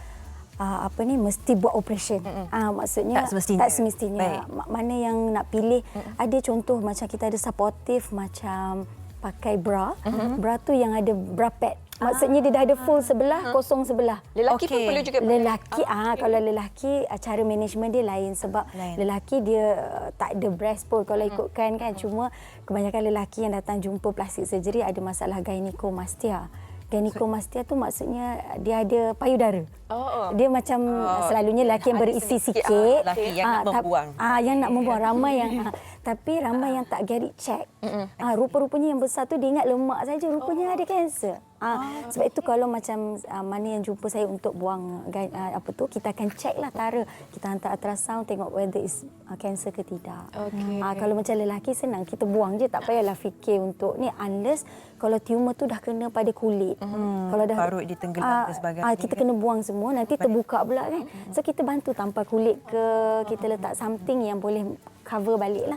mesti buat operation. Maksudnya tak semestinya. Mana yang nak pilih, ada contoh macam kita ada supportive macam pakai bra. Bra tu yang ada bra pad. Maksudnya dia dah ada full sebelah, kosong sebelah. Lelaki pun perlu juga. Lelaki kalau lelaki cara management dia lain sebab lelaki dia tak ada breast pun kalau ikutkan kan. Cuma kebanyakan lelaki yang datang jumpa plastik surgery ada masalah gynecomastia. Gynecomastia tu maksudnya dia ada payudara. Dia macam selalunya lelaki yang berisi sikit. Lelaki yang nak membuang. Yang nak membuang. Ramai yang tapi ramai yang tak get it check. Rupa-rupanya yang besar tu dia ingat lemak saja, rupanya ada kanser. Sebab itu kalau macam mana yang jumpa saya untuk buang kita akan check lah tara. Kita hantar ultrasound tengok whether is kanser ke tidak. Kalau macam lelaki senang, kita buang je, tak payahlah fikir untuk ni, unless kalau tumor tu dah kena pada kulit. Kalau dah parut ditenggelam dan sebagainya. Kita kena buang semua, nanti terbuka pula kan. So kita bantu tanpa kulit ke, kita letak something yang boleh cover balik lah.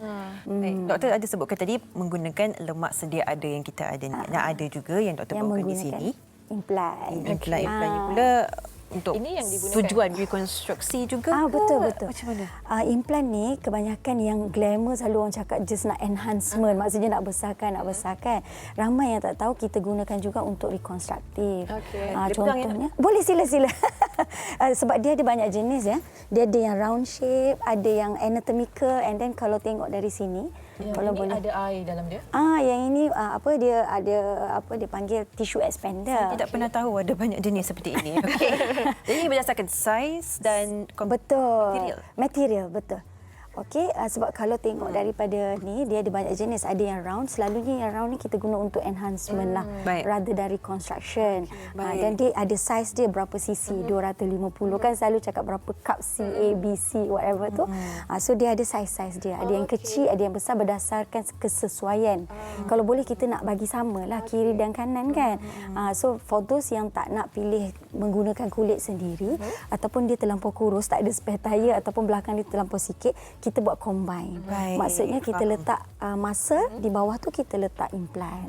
Doktor ada sebutkan tadi menggunakan lemak sedia ada yang kita ada ni. Dan ada juga yang doktor bawakan di sini. Implant. Implant pula untuk ini yang digunakan tujuan rekonstruksi juga. Betul. Macam mana? Implant ni kebanyakan yang glamour selalu orang cakap just nak enhancement. Maksudnya nak besarkan. Ramai yang tak tahu kita gunakan juga untuk rekonstruktif. Contohnya, boleh sila. Sebab dia ada banyak jenis ya. Dia ada yang round shape, ada yang anatomical, and then kalau tengok dari sini, kalau ini boleh ada air dalam dia. Yang ini dia ada dia panggil tissue expander. Saya tidak pernah tahu ada banyak jenis seperti ini. Jadi berdasarkan saiz dan material betul. Okey, sebab kalau tengok daripada ni dia ada banyak jenis. Ada yang round, selalunya yang round ni kita guna untuk enhancement lah, rather dari reconstruction. Dan dia ada saiz dia berapa cc, 250 kan selalu cakap berapa cup C, A, B, C, whatever tu. So dia ada saiz-saiz dia. Ada yang kecil, ada yang besar berdasarkan kesesuaian. Kalau boleh kita nak bagi sama lah kiri dan kanan kan. So for those yang tak nak pilih menggunakan kulit sendiri ataupun dia terlampau kurus, tak ada spare tire ataupun belakang dia terlampau sikit, kita buat combine. Maksudnya kita letak muscle, di bawah tu kita letak implant.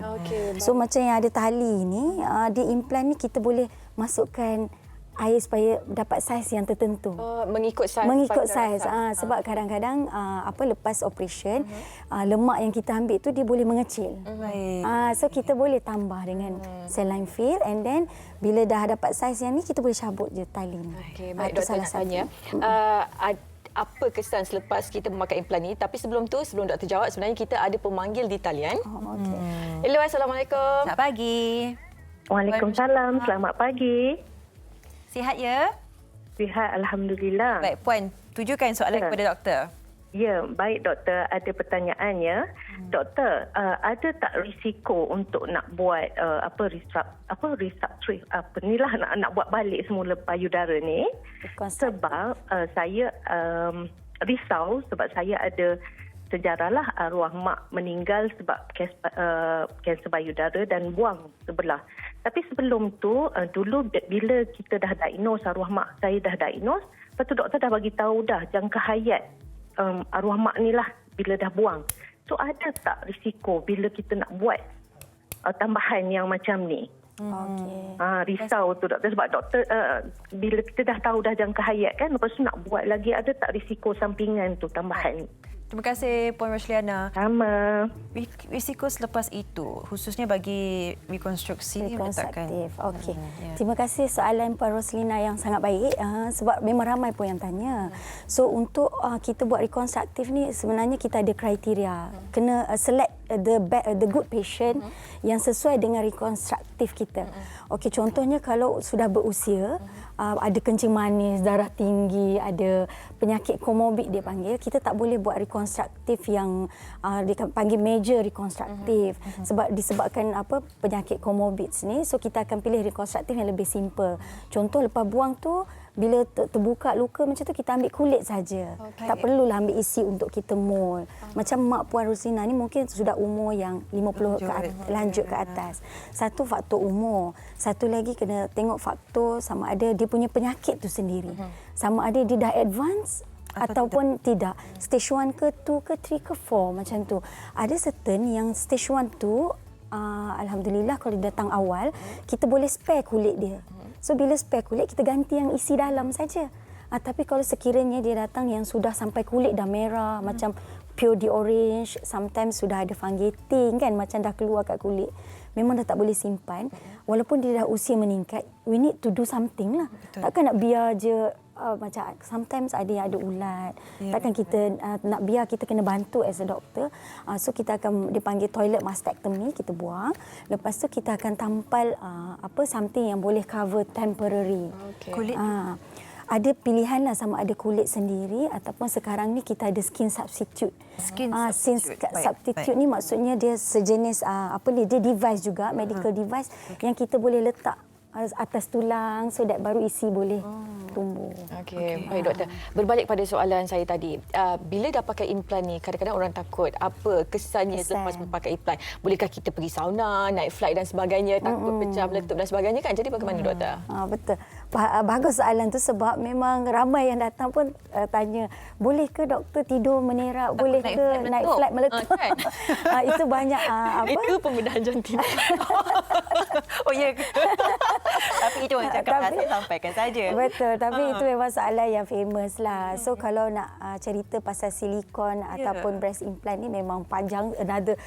So macam yang ada tali ni, dia implant ni kita boleh masukkan air supaya dapat saiz yang tertentu. Mengikut saiz. Mengikut pada saiz. rasa. Sebab kadang-kadang lepas operation lemak yang kita ambil tu dia boleh mengecil. Baik. So kita boleh tambah dengan saline fill, and then bila dah dapat saiz yang ni kita boleh cabut je tali ni. Okey, baik Itu doktor nak tanya. Apa kesan selepas kita memakai implan ni? Tapi sebelum doktor jawab, sebenarnya kita ada pemanggil di talian. Okey. Hello, Assalamualaikum. Selamat pagi. Waalaikumsalam. Selamat pagi. Sihat ya? Sihat, alhamdulillah. Baik, Puan, tujukan soalan kepada doktor. Ya, baik doktor. Ada pertanyaan ya. Doktor, ada tak risiko untuk nak buat nak buat balik semula payudara ni? Sebab saya risau sebab saya ada sejarahlah arwah mak meninggal sebab kanser payudara dan buang sebelah. Tapi sebelum tu, dulu bila kita dah diagnose, arwah mak saya dah diagnose, lepas tu doktor dah bagi tahu dah jangka hayat arwah mak ni lah bila dah buang. So ada tak risiko bila kita nak buat tambahan yang macam ni? Risau tu doktor, sebab doktor bila kita dah tahu dah jangka hayat kan, lepas tu nak buat lagi, ada tak risiko sampingan tu tambahan? Terima kasih Puan Rosliana. Sama. Risiko selepas itu, khususnya bagi rekonstruksi Rekonstruktif. Okey. Terima kasih soalan Puan Roslina yang sangat baik, sebab memang ramai pun yang tanya. So untuk kita buat rekonstruktif ni sebenarnya kita ada kriteria. Kena select the good patient yang sesuai dengan rekonstruktif kita. Okey, contohnya kalau sudah berusia, ada kencing manis, darah tinggi, ada penyakit komorbid dia panggil, kita tak boleh buat rekonstruktif yang dipanggil major rekonstruktif sebab disebabkan penyakit komorbid ni. So kita akan pilih rekonstruktif yang lebih simple. Contoh lepas buang tu, bila terbuka luka macam tu, kita ambil kulit saja. Tak perlulah ambil isi untuk kita mold. Macam mak Puan Rosina ni mungkin sudah umur yang 50 lanjut ke atas. Satu faktor umur, satu lagi kena tengok faktor sama ada dia punya penyakit tu sendiri. Sama ada dia dah advance ataupun tidak. Stage 1 ke 2 ke 3 ke 4 macam tu. Ada certain yang stage 1 tu alhamdulillah kalau datang awal, kita boleh spare kulit dia. So bila spare kulit, kita ganti yang isi dalam saja. Tapi kalau sekiranya dia datang yang sudah sampai kulit dah merah, macam pure di orange, sometimes sudah ada fungating kan, macam dah keluar kat kulit, memang dah tak boleh simpan. Walaupun dia dah usia meningkat, we need to do something lah. Betul. Takkan nak biar je macam sometimes ada yang ada ulat. Takkan kita nak biar, kita kena bantu as a doctor. So kita akan dipanggil toilet mastectomy, kita buang. Lepas tu kita akan tampal something yang boleh cover temporary. Kulit. Ada pilihan lah, sama ada kulit sendiri ataupun sekarang ni kita ada skin substitute. Skin substitute ni maksudnya dia sejenis dia device juga, medical device yang kita boleh letak atas tulang so that baru isi boleh tumbuh. Okey, baik doktor. Berbalik pada soalan saya tadi, bila dah pakai implan ni, kadang-kadang orang takut apa kesannya selepas memakai implan. Bolehkah kita pergi sauna, naik flight dan sebagainya, takut pecah, meletup dan sebagainya kan? Jadi bagaimana doktor? Betul. Bagus soalan tu sebab memang ramai yang datang pun tanya, boleh ke doktor tidur menerak, boleh ke naik flight meletup? Kan? Itu banyak Itu pembedahan jantina. Oh ya ke? Tapi itu orang cakap, saya sampaikan saja. Betul, tapi itu memang soalan yang famous lah. So kalau nak cerita pasal silikon ataupun breast implant ni memang panjang, another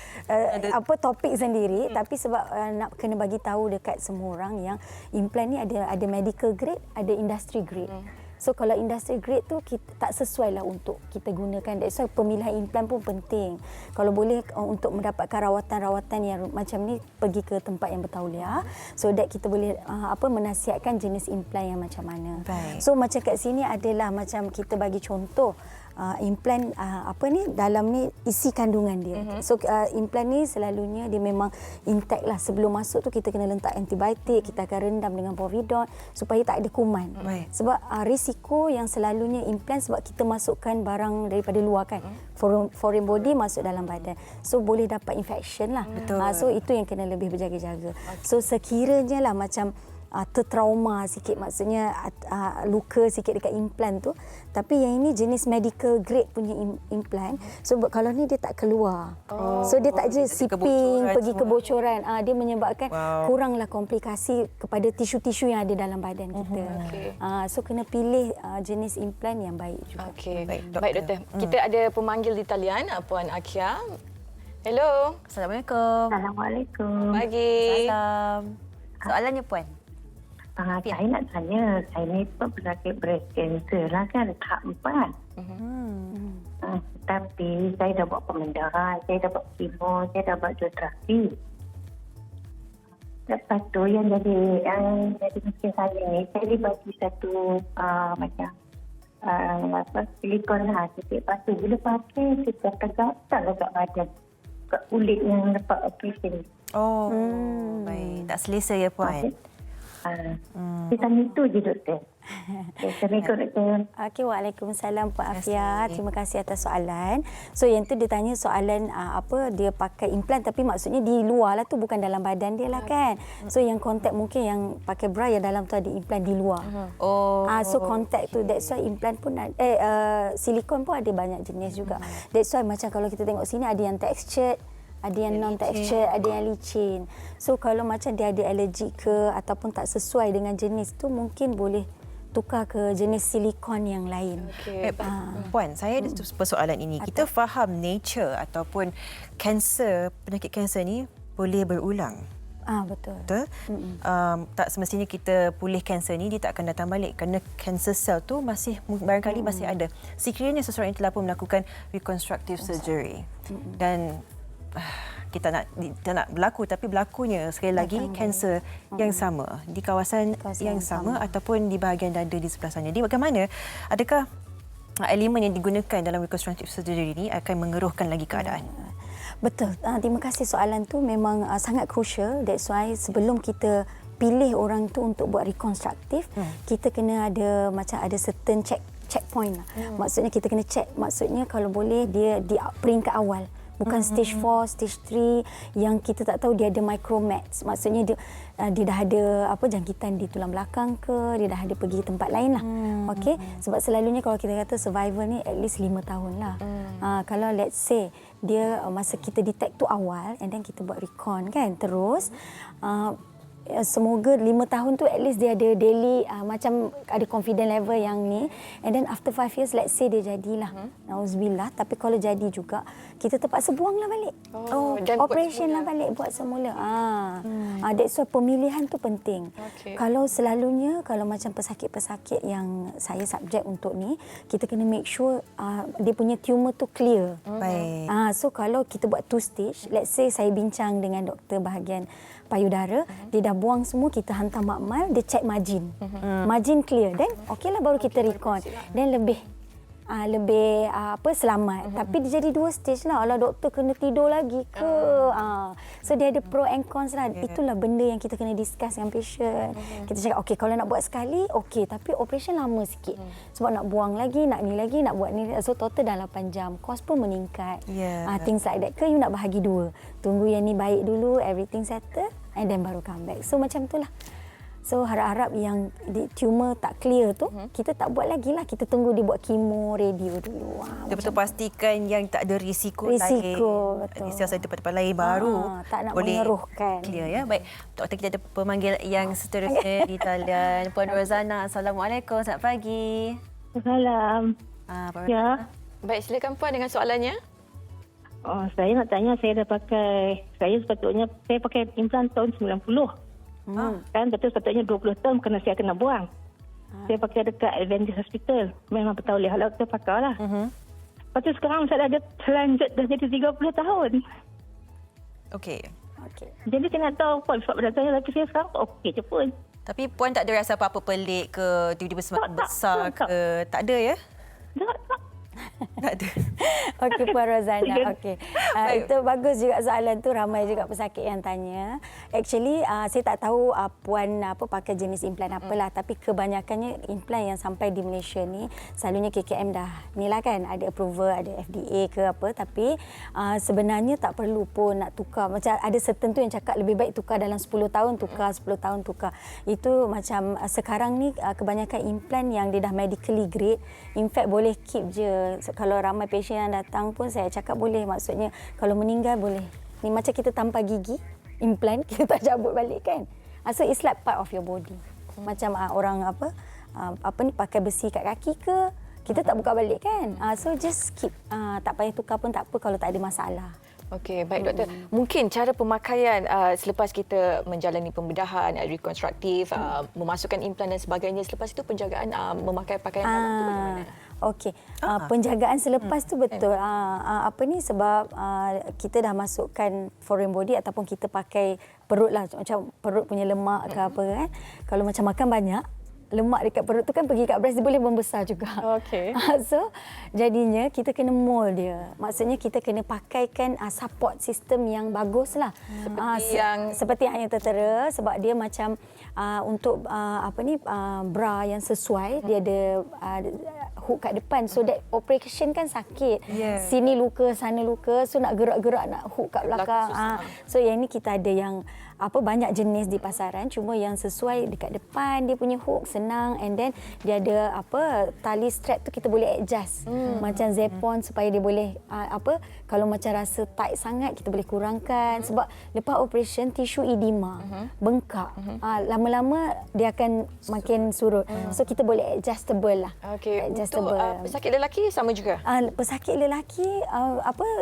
topik sendiri. Tapi sebab nak kena bagi tahu dekat semua orang yang implant ni ada medical grade, ada industry grade. So kalau industry grade tu kita tak sesuai lah untuk kita gunakan. That's why pemilihan implan pun penting. Kalau boleh untuk mendapatkan rawatan-rawatan yang macam ni, pergi ke tempat yang bertauliah so that kita boleh menasihatkan jenis implan yang macam mana. Baik. So macam kat sini adalah macam kita bagi contoh implan dalam ni isi kandungan dia. So implan ni selalunya dia memang intact lah. Sebelum masuk tu kita kena letak antibiotik, kita akan rendam dengan povidone supaya tak ada kuman. Sebab risiko yang selalunya implan sebab kita masukkan barang daripada luar kan. Foreign body masuk dalam badan. So boleh dapat infection lah. So itu yang kena lebih berjaga-jaga. So sekiranya lah macam tertrauma sikit, maksudnya luka sikit dekat implan tu. Tapi yang ini jenis medical grade punya implan. So kalau ni dia tak keluar. So dia tak je siping, pergi kebocoran. Dia menyebabkan kuranglah komplikasi kepada tisu-tisu yang ada dalam badan kita. So kena pilih jenis implan yang baik juga. Okey. Baik doktor. Kita ada pemanggil di talian, Puan Akia. Hello. Assalamualaikum. Assalamualaikum. Pagi. Salam. Soalannya Puan. Saya nak tanya, saya ni pun pesakit breast cancer lah kan, tahap 4. Tapi saya dah buat pembedahan, saya dah buat kemo, saya dah buat radioterapi. Lepas tu yang jadi miskin saya ni, saya dibagi satu macam silikon lah. Lepas tu bila pakai, saya gatal dekat badan, kat kulit yang lepas operasi. Baik. Tak selesa ya Puan? Kita itu je doktor. Assalamualaikum doktor. Okey, waalaikumsalam Puan Afia. Terima kasih atas soalan. So yang tu dia tanya soalan dia pakai implan tapi maksudnya di luar lah tu, bukan dalam badan dia lah kan. So yang kontak mungkin yang pakai bra yang dalam tu ada implan di luar. So kontak tu, that's why implan pun silikon pun ada banyak jenis juga. That's why macam kalau kita tengok sini ada yang textured, ada yang non-texture, ada yang licin. So kalau macam dia ada alergi ke ataupun tak sesuai dengan jenis tu, mungkin boleh tukar ke jenis silikon yang lain. Puan, saya ada persoalan ini. Kita faham nature ataupun penyakit kanser ni boleh berulang. Betul. Tak semestinya kita pulih kanser ni, dia tak akan datang balik kerana kanser sel tu barangkali masih ada. Sekiranya seseorang itu telah pun melakukan reconstructive surgery dan kita nak berlaku, tapi berlakunya sekali lagi kanser yang sama di kawasan yang sama ataupun di bahagian dada di sebelah sana. Jadi bagaimana, adakah elemen yang digunakan dalam reconstructive surgery ini akan mengeruhkan lagi keadaan? Betul. Terima kasih, soalan tu memang sangat crucial. That's why sebelum kita pilih orang tu untuk buat rekonstruktif, kita kena ada certain checkpoint lah. Maksudnya kita kena check. Maksudnya kalau boleh dia di peringkat awal. Bukan stage 4, stage 3 yang kita tak tahu dia ada micromats. Maksudnya dia dah ada jangkitan di tulang belakang ke, dia dah ada pergi tempat lain lah. Okey, sebab selalunya kalau kita kata survival ni at least 5 tahun lah. Kalau let's say dia masa kita detect tu awal and then kita buat recon kan, terus semoga 5 tahun tu at least dia ada daily macam ada confident level yang ni, and then after 5 years let's say dia jadilah nauzubillah, tapi kalau jadi juga kita terpaksa buanglah balik. Operation lah balik, buat semula. That's why pemilihan tu penting. Kalau selalunya kalau macam pesakit-pesakit yang saya subjek untuk ni, kita kena make sure dia punya tumor tu clear. Baik. So kalau kita buat 2 stage, let's say saya bincang dengan doktor bahagian payudara, dia dah buang semua, kita hantar makmal, dia check margin. Margin clear, then okeylah baru kita recon. Dan lebih selamat. Tapi dia jadi 2 stage lah. Alah doktor kena tidur lagi ke? So dia ada pro and cons lah. Itulah benda yang kita kena discuss dengan patient. Kita cakap okey, kalau nak buat sekali okey, tapi operation lama sikit. Sebab nak buang lagi, nak ni lagi, nak buat ni. So total dah 8 jam. Kos pun meningkat. Things like that. Ke you nak bahagi 2? Tunggu yang ni baik dulu, everything settle, and then baru come back. So macam itulah. So harap-harap yang tumor tak clear tu, kita tak buat lagi lah. Kita tunggu dia buat kemo, radio dulu. Betul-betul pastikan yang tak ada risiko lain. Betul. Sel-sel tempat-tempat lain baru tak nak boleh mengeruhkan. Clear ya. Baik, doktor, kita ada pemanggil yang seterusnya di talian. Puan Rozana, Assalamualaikum. Selamat pagi. Salam. Ya. Baik, silakan Puan dengan soalannya. Saya nak tanya, saya sepatutnya pakai implan tahun 90. Kan betul, sepatutnya 20 tahun kena saya kena buang. Saya pakai dekat Adventist Hospital. Memang betul boleh halal kita pakai lah. Lepas tu sekarang saya dah terlanjut dah jadi 30 tahun. Okey. Jadi saya nak tahu apa sebab pada saya, tapi saya sekarang okey je pun. Tapi Puan tak ada rasa apa-apa pelik ke, tiba-tiba semakin besar ke? Tak ada ya? Tak. Tak ada. Okey, Puan Rozana. Okey. Itu bagus juga soalan tu, ramai juga pesakit yang tanya. Actually saya tak tahu Puan pakai jenis implan apalah, tapi kebanyakannya implan yang sampai di Malaysia ni selalunya KKM dah nilah kan, ada approval, ada FDA ke apa, tapi sebenarnya tak perlu pun nak tukar. Macam ada tertentu yang cakap lebih baik tukar dalam 10 tahun tukar, 10 tahun tukar. Itu macam sekarang ni kebanyakan implan yang dia dah medically grade, in fact boleh keep je. Kalau ramai pasien yang datang pun saya cakap boleh, maksudnya kalau meninggal boleh. Ni macam kita tanpa gigi, implan kita tak cabut balik kan. So it's like part of your body. Macam orang ni pakai besi kat kaki ke, kita tak buka balik kan. So just keep, tak payah tukar pun tak apa kalau tak ada masalah. Okey, baik doktor. Mungkin cara pemakaian selepas kita menjalani pembedahan rekonstruktif, memasukkan implan dan sebagainya, selepas itu penjagaan memakai pakaian dalam tu bagaimana? Okey, penjagaan selepas tu betul. Sebab kita dah masukkan foreign body ataupun kita pakai perut lah, macam perut punya lemak ke apa kan. Kalau macam makan banyak, lemak dekat perut tu kan pergi kat breast, dia boleh membesar juga. Okey. So jadinya kita kena mold dia. Maksudnya kita kena pakaikan support system yang bagus lah. Seperti yang tertera, sebab dia macam untuk bra yang sesuai, dia ada hook kat depan, so that operation kan sakit. Sini luka, sana luka, so nak gerak-gerak nak hook kat belakang. So yang ni kita ada yang banyak jenis di pasaran, cuma yang sesuai dekat depan dia punya hook senang, and then dia ada tali strap tu kita boleh adjust macam Zepon supaya dia boleh kalau macam rasa tight sangat kita boleh kurangkan, sebab lepas operation tisu edema bengkak, lama-lama dia akan makin surut, so kita boleh adjustable lah. Okey, untuk pesakit lelaki sama juga? Pesakit lelaki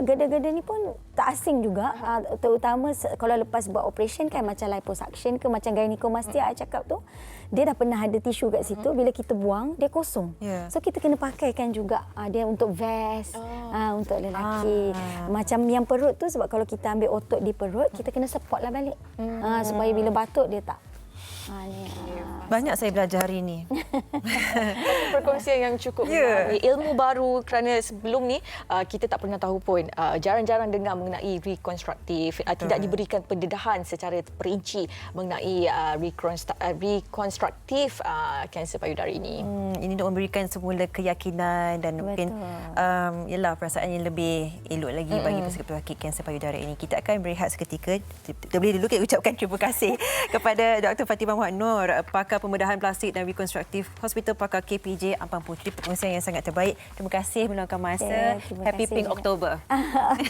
geda-geda ni pun tak asing juga, terutama kalau lepas buat operation kan, macam liposuction ke macam gynecomastia I cakap tu, dia dah pernah ada tisu kat situ, bila kita buang dia kosong. So kita kena pakaikan juga dia untuk vest untuk lelaki. Macam yang perut tu, sebab kalau kita ambil otot di perut, kita kena support lah balik supaya bila batuk dia tak. Banyak saya belajar hari ini. Perkongsian yang cukup menarik. Ilmu baru, kerana sebelum ni kita tak pernah tahu pun, jarang-jarang dengar mengenai rekonstruktif, tidak diberikan pendedahan secara perinci mengenai rekonstruktif kanser payudara ini. Ini untuk memberikan semula keyakinan dan mungkin perasaan yang lebih elok lagi bagi pesakit kanser payudara ini. Kita akan berehat seketika. Terlebih dulu kita ucapkan terima kasih kepada Dr. Fatimah Muhammad Noor, pakar pembedahan plastik dan rekonstruktif Hospital Pakar KPJ Ampang Puteri, perkongsian yang sangat terbaik. Terima kasih meluangkan masa. Happy Pink October.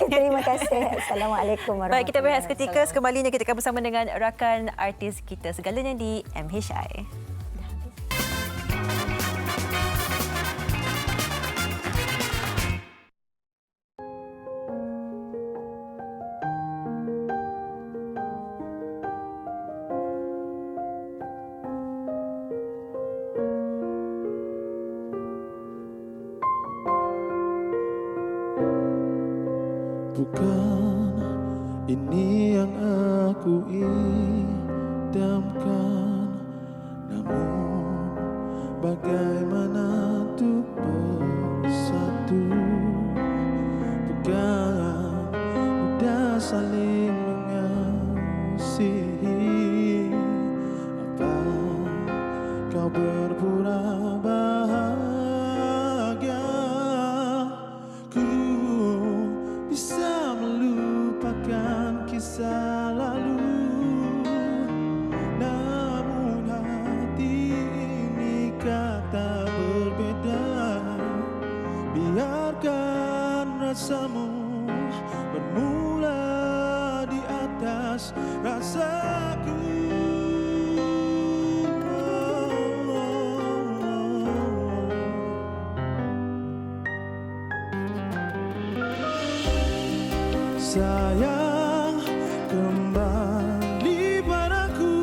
Terima kasih. Assalamualaikum warahmatullahi wabarakatuh. Baik, kita berehat seketika. Sekembalinya kita akan bersama dengan rakan artis kita, segalanya di MHI. Bukan ini yang aku idamkan, namun bagaimana untuk bersatu. Bukan mudah saling mengasihi. Apa kau berpura bahagia? Bisa melupakan kisah lalu, namun hati ini kata berbeda. Biarkan rasamu bermula di atas rasaku. Sayang, kembali padaku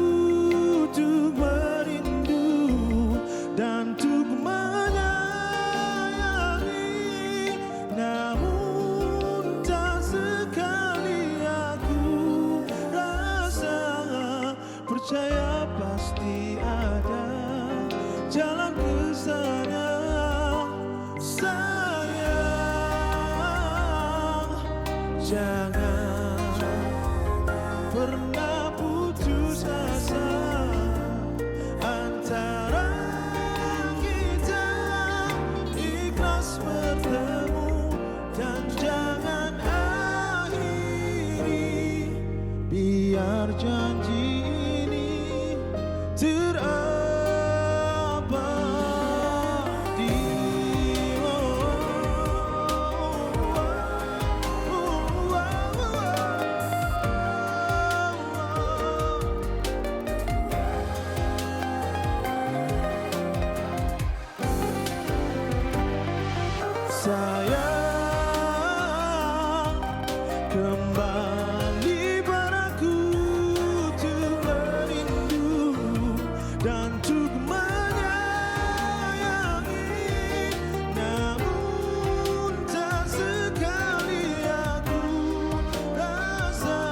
untuk merindu dan untuk menyayangi. Namun tak sekali aku rasa percaya pasti ada jalan ke sana. Sayang. Jangan pernah putus asa antara kita, ikhlas bertemu dan jangan akhiri, biar janji ini terabadi. Sayang, kembali padaku untuk merindu dan untuk menyayangi. Namun tak sekali aku rasa,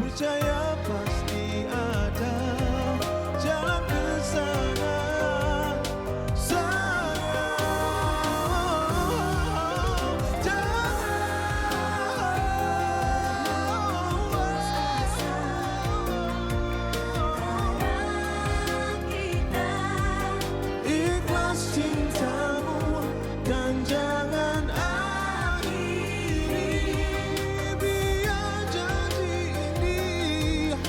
percaya pasti ada jalan ke sana. Ikhlas cintamu dan jangan akhiri, biar janji ini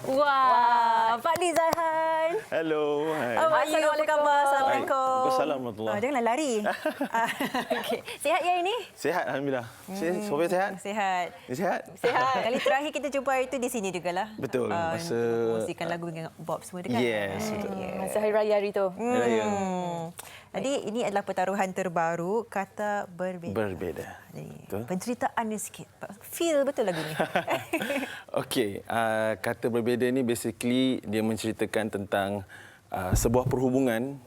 Wah, Fadli Zaihan. Hello. Hai. How are you? Apa khabar? Assalamualaikum. Waalaikumsalam warahmatullahi. Janganlah lari. Okay. Sihat ya ini? Sihat, Alhamdulillah. Sofia sihat? Sihat. Ni sihat? Sihat. Kali terakhir kita jumpa itu di sini jugalah. Betul. Masa musikan lagu dengan Bob semua dekat. Yes, betul. Masa Hari Raya hari tu. Hari Raya. Jadi ini adalah pertaruhan terbaru, Kata Berbeda. Berbeda. Betul. Penceritaannya sikit. Feel betul lagu ni. Okey, Kata Berbeda ni basically dia menceritakan tentang sebuah perhubungan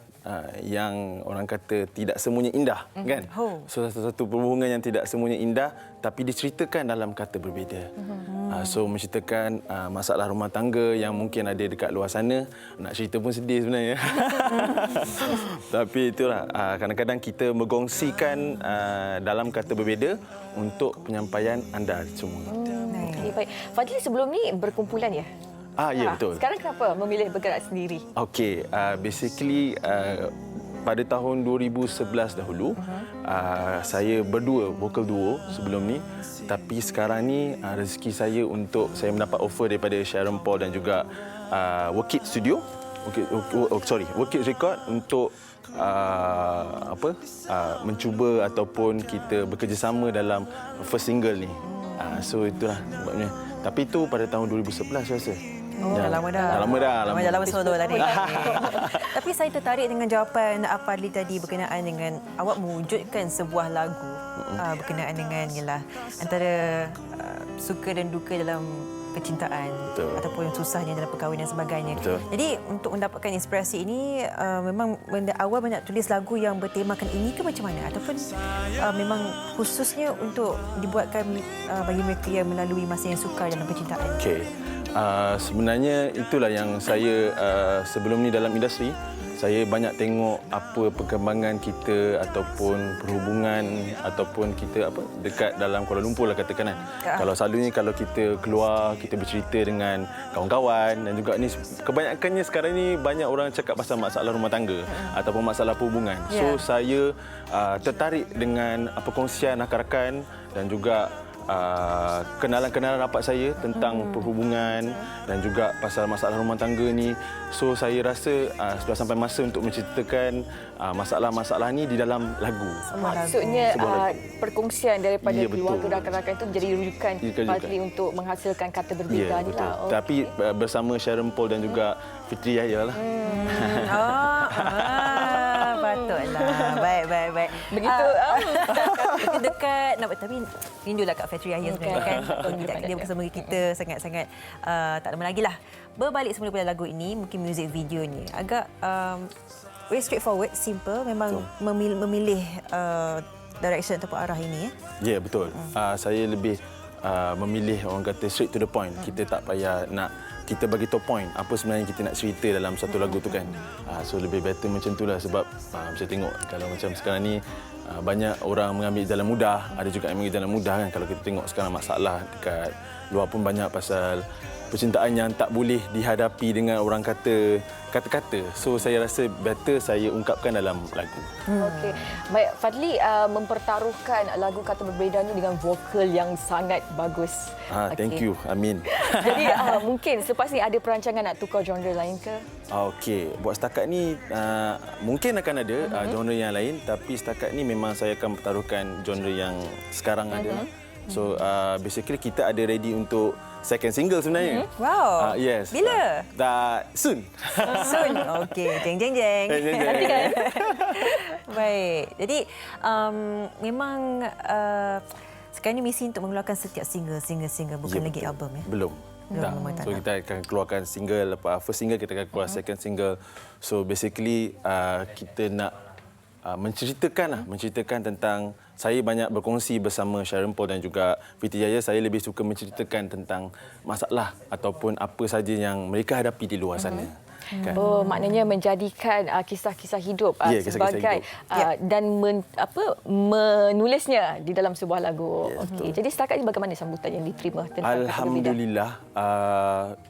yang orang kata tidak semuanya indah, kan? So satu perhubungan yang tidak semuanya indah tapi diceritakan dalam kata berbeda. So menceritakan masalah rumah tangga yang mungkin ada dekat luar sana. Nak cerita pun sedih sebenarnya. Tapi itulah kadang-kadang kita berkongsikan dalam kata berbeda untuk penyampaian anda semua. Okay, baik. Fadli sebelum ni berkumpulan ya? Ya, betul. Sekarang kenapa memilih bergerak sendiri? Okey, basically pada tahun 2011 dahulu saya berdua vokal duo sebelum ni, tapi sekarang ni rezeki saya untuk saya mendapat offer daripada Sharon Paul dan juga Workit Studio, Workit Record untuk mencuba ataupun kita bekerjasama dalam first single ni. So itulah sebabnya. Tapi itu pada tahun 2011 saya rasa. Dah lama dah. Dah lama solo tadi. Tapi saya tertarik dengan jawapan Fadli tadi berkenaan dengan awak mewujudkan sebuah lagu berkenaan dengan ialah antara suka dan duka dalam percintaan. Betul. Ataupun susahnya dalam perkahwinan dan sebagainya. Betul. Jadi untuk mendapatkan inspirasi ini memang awal banyak tulis lagu yang bertemakan ini ke macam mana ataupun memang khususnya untuk dibuatkan bagi mereka yang melalui masa yang sukar dalam percintaan. Okey. Sebenarnya itulah yang saya sebelum ni dalam industri saya banyak tengok apa perkembangan kita ataupun perhubungan ataupun kita dekat dalam Kuala Lumpur lah katakan kan. Kalau selalunya kalau kita keluar kita bercerita dengan kawan-kawan dan juga ni kebanyakannya sekarang ni banyak orang cakap pasal masalah rumah tangga ataupun masalah perhubungan. So saya tertarik dengan perkongsian rakan-rakan dan juga kenalan-kenalan rapat saya tentang perhubungan dan juga pasal masalah rumah tangga ni. So saya rasa sudah sampai masa untuk menceritakan masalah-masalah ni di dalam lagu. Maksudnya perkongsian daripada keluarga rakan-rakan itu menjadi rujukan Fadli untuk menghasilkan kata berbeda ni lah. Tapi bersama Sharon Paul dan juga Fitri Yahya lah. Patutlah. Baik. Begitu. Itu dekat. Tapi rindulah Kak Fitri Yahya sebenarnya kan. Tidak dia bersama kita sangat-sangat tak lama lagi lah. Berbalik semula pada lagu ini, mungkin muzik video ni agak very straightforward, simple. Memang memilih direction ataupun arah ini. Ya, betul. Saya lebih memilih orang kata straight to the point. Kita tak payah nak kita bagi tahu point apa sebenarnya kita nak cerita dalam satu lagu tu kan. So lebih better macam itulah sebab saya tengok kalau macam sekarang ni banyak orang mengambil jalan mudah, ada juga yang mengambil jalan mudah kan. Kalau kita tengok sekarang masalah dekat luar pun banyak pasal percintaan yang tak boleh dihadapi dengan orang kata kata-kata. So saya rasa better saya ungkapkan dalam lagu. Okey. Baik, Fadli mempertaruhkan lagu Kata Berbeza ni dengan vokal yang sangat bagus. Thank you. Amin. Jadi mungkin selepas ni ada perancangan nak tukar genre lain ke? Okey, buat setakat ni mungkin akan ada genre yang lain, tapi setakat ni memang saya akan pertaruhkan genre yang sekarang ada. So basically kita ada ready untuk second single sebenarnya. Wow. Yes. Bila? Soon. Soon. Okey, jeng jeng jeng. Nanti kan. Baik. Jadi memang sekarang ni misi untuk mengeluarkan setiap single bukan lagi album ya. Belum. Tak. So kita akan keluarkan single, lepas first single kita akan keluar second single. So basically kita nak menceritakan tentang, saya banyak berkongsi bersama Sharon Paul dan juga Fiti Jaya. Saya lebih suka menceritakan tentang masalah ataupun apa saja yang mereka hadapi di luar sana. Kan? Oh, maknanya menjadikan kisah-kisah hidup sebagai dan menulisnya di dalam sebuah lagu. Okey. Jadi setakat ini bagaimana sambutan yang diterima tentang Alhamdulillah,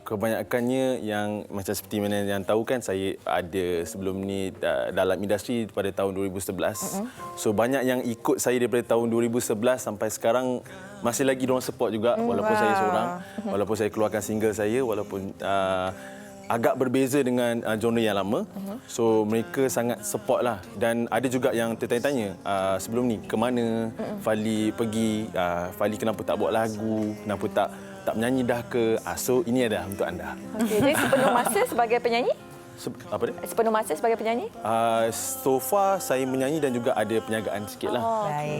kebanyakannya yang macam seperti mana yang tahu kan, saya ada sebelum ni dalam industri pada tahun 2011. So banyak yang ikut saya daripada tahun 2011 sampai sekarang masih lagi diorang support juga walaupun saya seorang, walaupun saya keluarkan single saya, walaupun agak berbeza dengan genre yang lama. So mereka sangat support lah. Dan ada juga yang tertanya-tanya sebelum ni ke mana Fadli pergi, Fadli kenapa tak buat lagu, kenapa tak menyanyi dah ke. So ini ada untuk anda. Okey, jadi sepenuh masa sebagai penyanyi? Apa dia? Sepenuh masa sebagai penyanyi? So far saya menyanyi dan juga ada penjagaan sikit lah. Baik.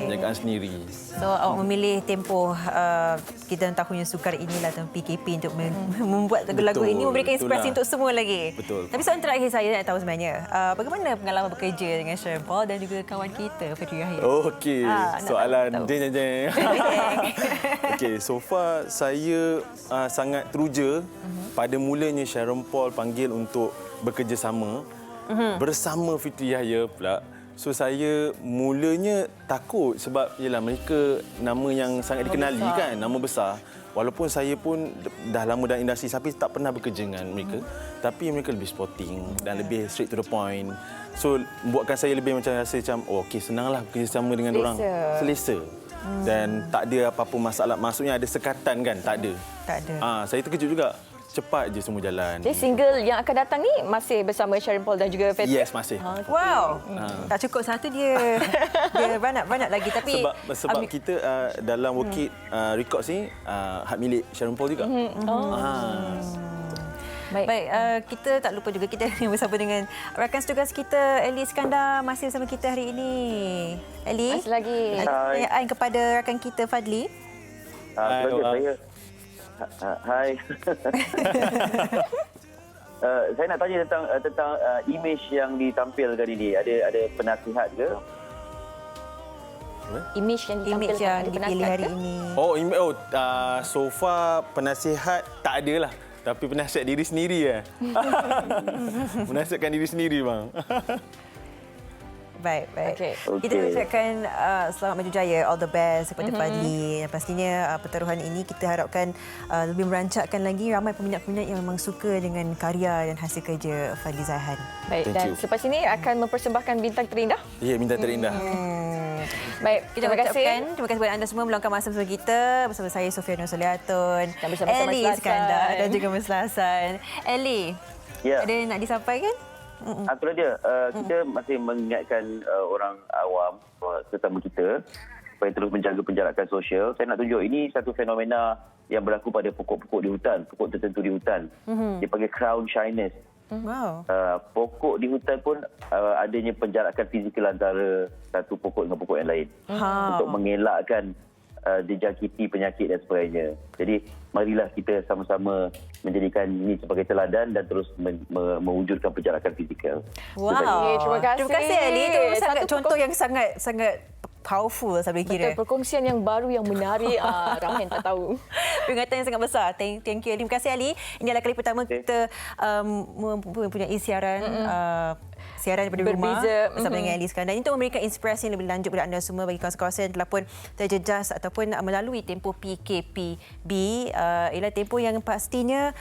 Penjagaan sendiri. So awak memilih tempoh kita tahun yang sukar inilah, tahun PKP untuk membuat lagu-lagu ini, memberikan inspirasi untuk semua lagi. Betul. Tapi soalan terakhir saya nak tahu sebenarnya, bagaimana pengalaman bekerja dengan Sharon Paul dan juga kawan kita Fadli Rahim? Okey, soalan jeng. Okey, so far saya sangat teruja pada mulanya Sharon Paul panggil untuk bekerjasama bersama Fitri Yahya pula. So saya mulanya takut sebab yalah mereka nama yang sangat dikenali kan, nama besar. Walaupun saya pun dah lama dalam industri tapi tak pernah bekerja dengan mereka, tapi mereka lebih sporting dan lebih straight to the point. So buatkan saya lebih macam rasa macam okey, senanglah bekerjasama dengan orang. Selesa. Dan tak ada apa-apa masalah. Maksudnya ada sekatan kan? Tak ada. Tak ada. Saya terkejut juga. Cepat je semua jalan. Jadi single yang akan datang ni masih bersama Sharon Paul dan juga Fetty? Yes, masih. Wow. Tak cukup satu dia. Dia banyak lagi tapi sebab kita dalam Workit Records ni hak milik Sharon Paul juga. Baik, kita tak lupa juga kita bersama dengan rakan tugas kita Ellie Iskandar masih bersama kita hari ini. Ellie, masih lagi. Pertanyaan kepada rakan kita Fadli. Hai. Saya nak tanya tentang image yang ditampilkan ini. Ada penasihat ke? Image yang dipilih hari ini. So far penasihat tak ada lah. Tapi penasihat diri sendiri lah. Menasihatkan diri sendiri bang. Baik. Okay. Kita ucapkan selamat maju jaya, all the best kepada Fadli. Dan pastinya pertaruhan ini kita harapkan lebih merancakkan lagi ramai peminat-peminat yang memang suka dengan karya dan hasil kerja Fadli Zaihan. Baik, dan selepas ini akan mempersembahkan Bintang Terindah. Ya, Bintang Terindah. Baik, terima kasih kepada anda semua meluangkan masa bersama kita, bersama saya Sofia Nur Soliatun, dan bersama Ellie Iskandar dan juga Muslah Hassan. Ellie, ada nak disampaikan? Itulah dia. Kita masih mengingatkan orang awam, tetamu kita, supaya terus menjaga penjarakan sosial. Saya nak tunjuk ini satu fenomena yang berlaku pada pokok-pokok di hutan, pokok tertentu di hutan. Dia panggil crown shyness. Wow. Pokok di hutan pun adanya penjarakan fizikal antara satu pokok dengan pokok yang lain. Untuk mengelakkan dijangkiti penyakit dan sebagainya. Jadi marilah kita sama-sama menjadikan ini sebagai teladan dan terus mewujudkan perjalanan fizikal. Wow. Terima kasih. Terima kasih Ali. Itu sangat Satu contoh yang sangat powerful saya kira. Betul, perkongsian yang baru yang menarik, ramai yang tak tahu. Peringatan yang sangat besar. Thank you Ali. Terima kasih Ali. Ini adalah kali pertama kita mempunyai siaran daripada rumah bersama dengan Ali sekarang. Dan itu memberikan inspirasi yang lebih lanjut kepada anda semua bagi kawasan-kawasan yang telah pun terjejas ataupun melalui tempoh PKPB. Ialah tempoh yang pastinya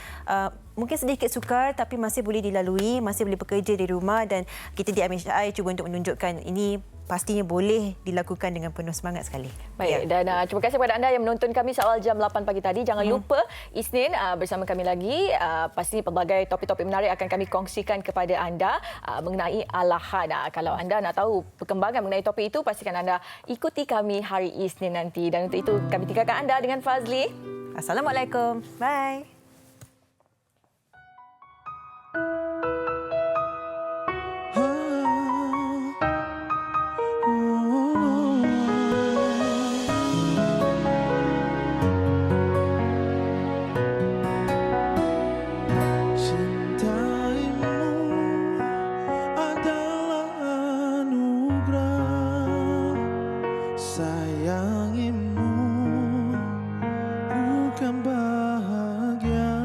mungkin sedikit sukar tapi masih boleh dilalui, masih boleh bekerja di rumah dan kita di MHI cuba untuk menunjukkan ini pastinya boleh dilakukan dengan penuh semangat sekali. Baik, dan terima kasih kepada anda yang menonton kami seawal jam 8 pagi tadi. Jangan lupa Isnin bersama kami lagi. Pasti pelbagai topik-topik menarik akan kami kongsikan kepada anda mengenai alahan. Kalau anda nak tahu perkembangan mengenai topik itu, pastikan anda ikuti kami hari Isnin nanti. Dan untuk itu kami tinggalkan anda dengan Fazli. Assalamualaikum. Bye. Sayangimu bukan bahagia,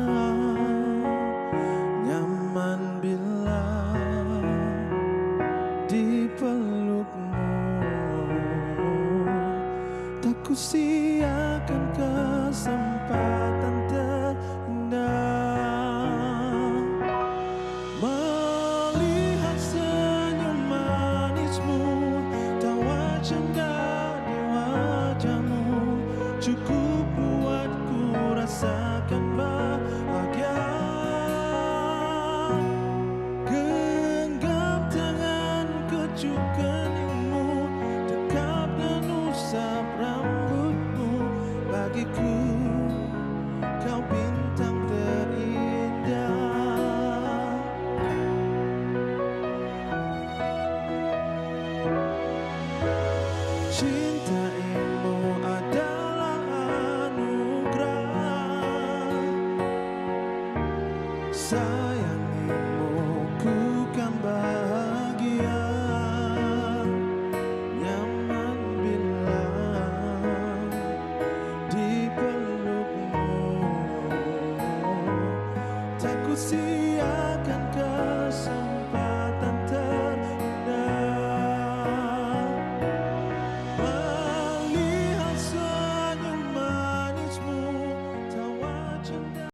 nyaman bila dipelukmu. Tak kusiakan kesempatan terindah melihat senyum manismu, tawa canda di wajahmu, cukup buatku rasakan bahagia. Genggam tangan kecup keningmu, dekap dan usap rambutmu, bagiku kau bintang terindah. Cintaimu adalah anugerah, sayangimu ku kan bahagia, nyaman bila dipelukmu, tak ku sia